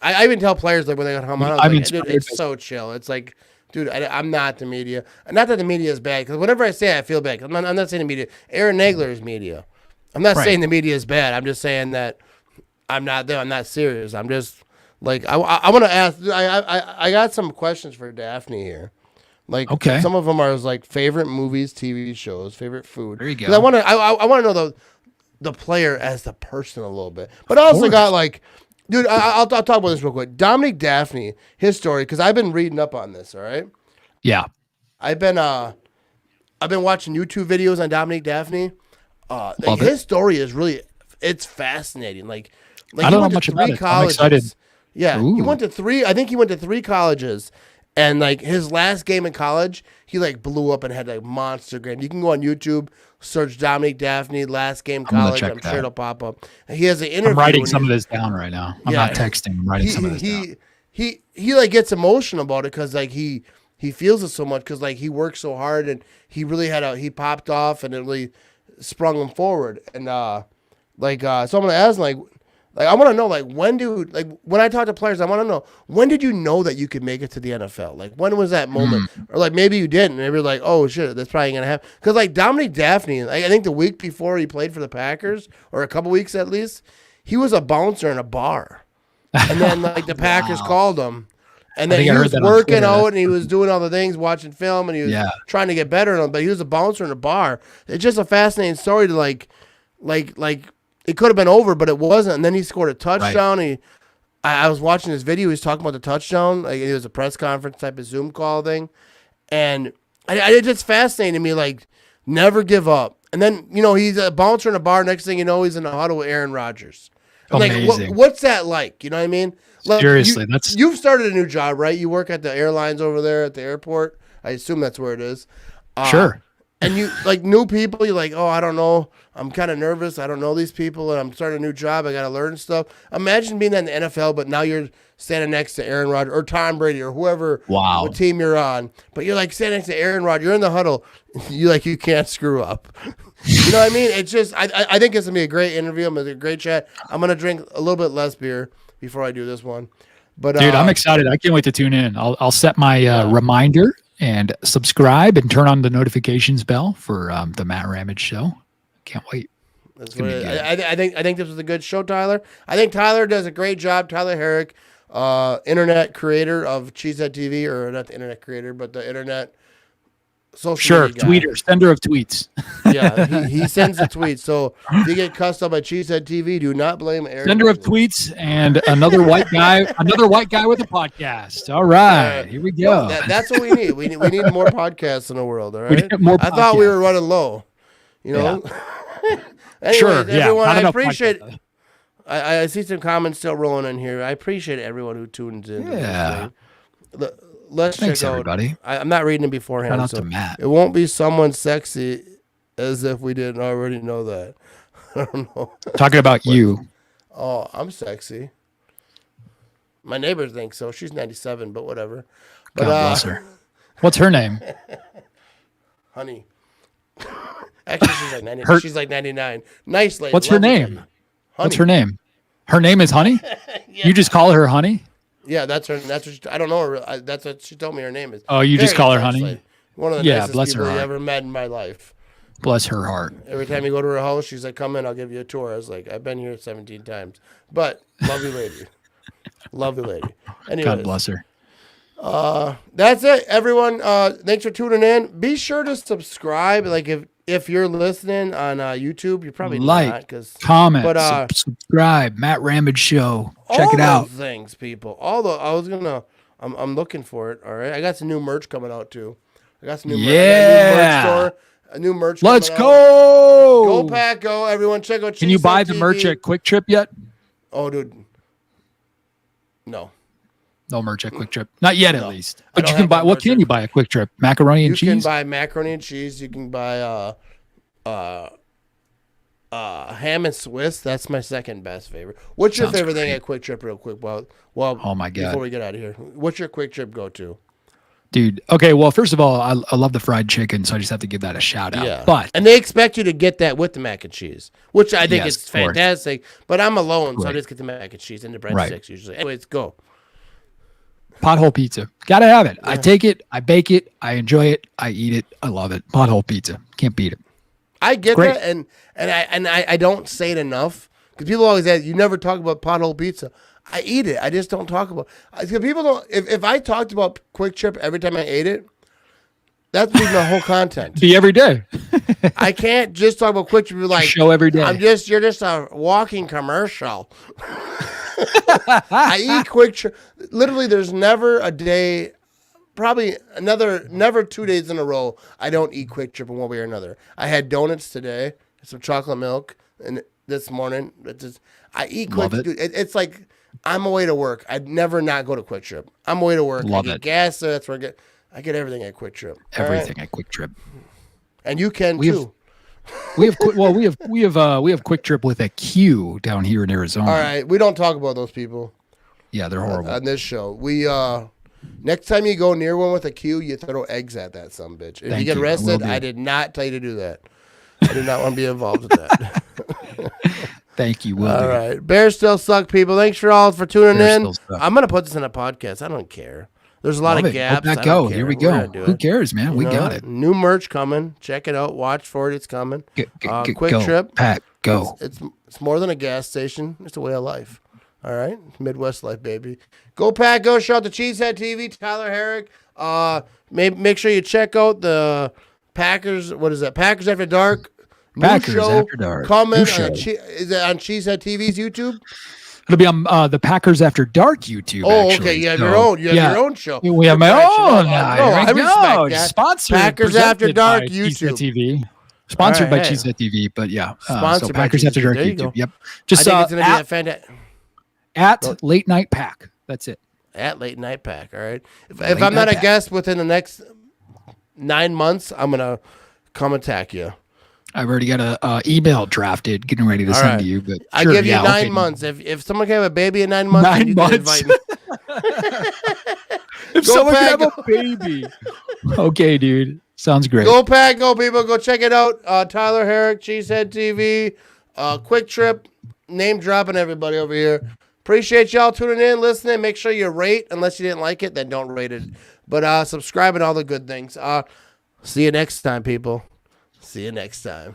I even tell players, like, when they come on, dude, it's so chill. It's like, dude, I'm not the media. Not that the media is bad, because whenever I say it, I feel bad. I'm not saying the media. Aaron Nagler is media. I'm not saying the media is bad. I'm just saying that I'm not there. I'm not serious. I'm just, like, I want to ask, I got some questions for Daphne here. Like, some of them are like favorite movies, TV shows, favorite food. There you go. I want to know the player as the person a little bit, but I also got like, dude, I'll talk about this real quick. Dominic Daphne, his story, because I've been reading up on this. All right. Yeah. I've been watching YouTube videos on Dominic Daphne. His story is it's fascinating. Like I don't know much about it. I'm excited. Yeah, he went to 3 colleges. And, like, his last game in college, he, like, blew up and had, like, monster game. You can go on YouTube, search Dominic Daphne, last game college. I'm sure it'll pop up. And he has an interview. I'm writing some of this down right now. I'm not texting. I'm writing some of this down. He, like, gets emotional about it because, like, he feels it so much because, like, he worked so hard and he really he popped off and it really sprung him forward. And, so I'm going to ask him, like, I want to know, like, when I talk to players, I want to know, when did you know that you could make it to the NFL? Like, when was that moment? Or, like, maybe you didn't. Maybe you're like, oh, shit, that's probably going to happen. Because, like, Dominic Daphne, I think the week before he played for the Packers, or a couple weeks at least, he was a bouncer in a bar. And then, like, the Packers called him. And then he was working out and he was doing all the things, watching film, and he was trying to get better. But he was a bouncer in a bar. It's just a fascinating story to, like, it could have been over, but it wasn't. And then he scored a touchdown. Right. I was watching this video. He was talking about the touchdown. Like, it was a press conference type of Zoom call thing. And it just fascinated me, like, never give up. And then, he's a bouncer in a bar. Next thing you know, he's in a huddle with Aaron Rodgers. Amazing. Like, what's that like? You know what I mean? Like, seriously, you've started a new job, right? You work at the airlines over there at the airport. I assume that's where it is. Sure. And you, like, new people, you're like, oh, I don't know. I'm kind of nervous. I don't know these people, and I'm starting a new job. I got to learn stuff. Imagine being in the NFL, but now you're standing next to Aaron Rodgers or Tom Brady or whoever what team you're on. But you're, like, standing next to Aaron Rodgers. You're in the huddle. You can't screw up. You know what I mean? It's just, I think it's going to be a great interview. I'm going to be a great chat. I'm going to drink a little bit less beer before I do this one. But dude, I'm excited. I can't wait to tune in. I'll set my reminder and subscribe and turn on the notifications bell for the Matt Ramage Show. Can't wait. I think this was a good show, Tyler. I think Tyler does a great job. Tyler Herrick, internet creator of Cheesehead TV, or not the internet creator, but the internet social media guy. Tweeter, sender of tweets. Yeah, he sends the tweets. So if you get cussed up by Cheesehead TV, do not blame Aaron. Sender of tweets and another white guy with a podcast. All right, here we go. That's what we need. We need more podcasts in the world. All right. I thought we were running low. Yeah. Anyways, sure. Everyone, I appreciate it. I see some comments still rolling in here. I appreciate everyone who tunes in. Yeah. Let's Thanks, check out. Everybody. I'm not reading it beforehand. Shout out to Matt. It won't be someone sexy as if we didn't already know that. I don't know. Talking about you. Oh, I'm sexy. My neighbor thinks so. She's 97, but whatever. But, God bless her. What's her name? Honey. Actually, she's like 90. She's like 99. Nice lady. What's her lovely name? lady. What's her name? Her name is Honey? Yeah. You just call her Honey? Yeah, that's her. That's what I don't know her. That's what she told me her name is. Oh, you just Very call her nice Honey? lady. One of the Yeah, nicest bless people her I heart. ever met in my life. Bless her heart. Every time you go to her house, she's like, "Come in, I'll give you a tour." I was like, "I've been here 17 times," but lovely lady, lovely lady. Anyways, God bless her. that's it, everyone. Thanks for tuning in. Be sure to subscribe. Like if you're listening on YouTube, you're probably Like, not, because comment, but, subscribe. Matt Ramage Show. Check all it out. those things, people. I'm looking for it. All right, I got some new merch coming out too. I got some new merch. I got a new merch store. A new merch. Let's coming out. go. Go Pack, go! Everyone, check out. Can you buy the TV. merch at Quick Trip yet? Oh, dude. No. No merch at Quick Trip. Not yet, at least. But don't you can have buy. that What merch can yet. you buy at Quick Trip? Macaroni and You can cheese. buy macaroni and cheese. You can buy ham and Swiss. That's my second best favorite. What's your Sounds favorite thing great. at Quick Trip, real quick? Well, Oh, my God. Before we get out of here, what's your Quick Trip go to? Dude. Okay. Well, first of all, I love the fried chicken, so I just have to give that a shout out. Yeah, But and they expect you to get that with the mac and cheese, which I think Yes, is of course. fantastic. But I'm alone, so I Right. just get the mac and cheese and the breadsticks Right. usually. Anyways, go. pothole pizza. Gotta have it. I take it. I bake it. I enjoy it. I eat it. I love it. Pothole pizza. Can't beat it. I get Great. that, and I don't say it enough because people always ask, you never talk about pothole pizza. I eat it. I just don't talk about. People don't. If I talked about Quick Trip every time I ate it, that'd be my whole content. Be every day. I can't just talk about Quick Trip. Be like, Show every day. You're just a walking commercial. I eat Quick Trip. Literally, there's never a day, probably never 2 days in a row, I don't eat Quick Trip in one way or another. I had donuts today, some chocolate milk, and this morning. I eat Quick Love Trip. it. It's like I'm away to work. I'd never not go to Quick Trip. I'm away to work. Love I get it. gas there. That's where I get everything at Quick Trip. All right? Everything at Quick Trip. And you can We have- too. We have Quick Trip with a Q down here in Arizona. All right. We don't talk about those people Yeah, they're horrible. on this show. We next time you go near one with a Q, you throw eggs at that son of a bitch. If you Thank get you. I will arrested, do. I did not tell you to do that. I do not want to be involved with that. Thank you. Will All do. right. Bears still suck, people. Thanks for all for tuning Bears in. still suck. I'm gonna put this in a podcast. I don't care. There's a lot Love of it. gaps. Let I that don't go. care. Here we We're go. gonna do Who it. cares, man? We You know, got it. New merch coming. Check it out. Watch for it. It's coming. Quick go. Trip. Pat, go. It's more than a gas station. It's a way of life. All right, Midwest life, baby. Go Pack, go! Shout out to Cheesehead TV, Tyler Herrick. Make sure you check out the Packers. What is that? Packers After Dark. New Packers show After Dark. Coming. New show. Is it on Cheesehead TV's YouTube? It'll be on the Packers After Dark YouTube. Oh, actually. okay. You have So, your own. You have yeah. your own show. We have my Congratulations. own. No, I There we respect go. that. Sponsored. Packers After presented Dark by YouTube. Cheesehead TV. Sponsored All by right, hey. Cheesehead TV, but yeah. Sponsored so by Packers After Cheesehead. Dark There you YouTube. go. Yep. I Just think it's gonna be a at, fantastic. at Late Night Pack. That's it. At Late Night Pack. All right. If Late I'm not Night a Pack. guest within the next 9 months, I'm gonna come attack you. I've already got a email drafted, getting ready to All send right. to you. But I sure, give you yeah, 9 okay. months. If someone can have a baby in 9 months, then 9 you months. can invite me. If Go someone Pack, can have a baby. Okay, dude. Sounds great. Go Pack, go people. Go check it out. Tyler Herrick, Cheesehead TV, Quick Trip, name dropping everybody over here. Appreciate y'all tuning in, listening. Make sure you rate. Unless you didn't like it, then don't rate it. But subscribe and all the good things. See you next time, people. See you next time.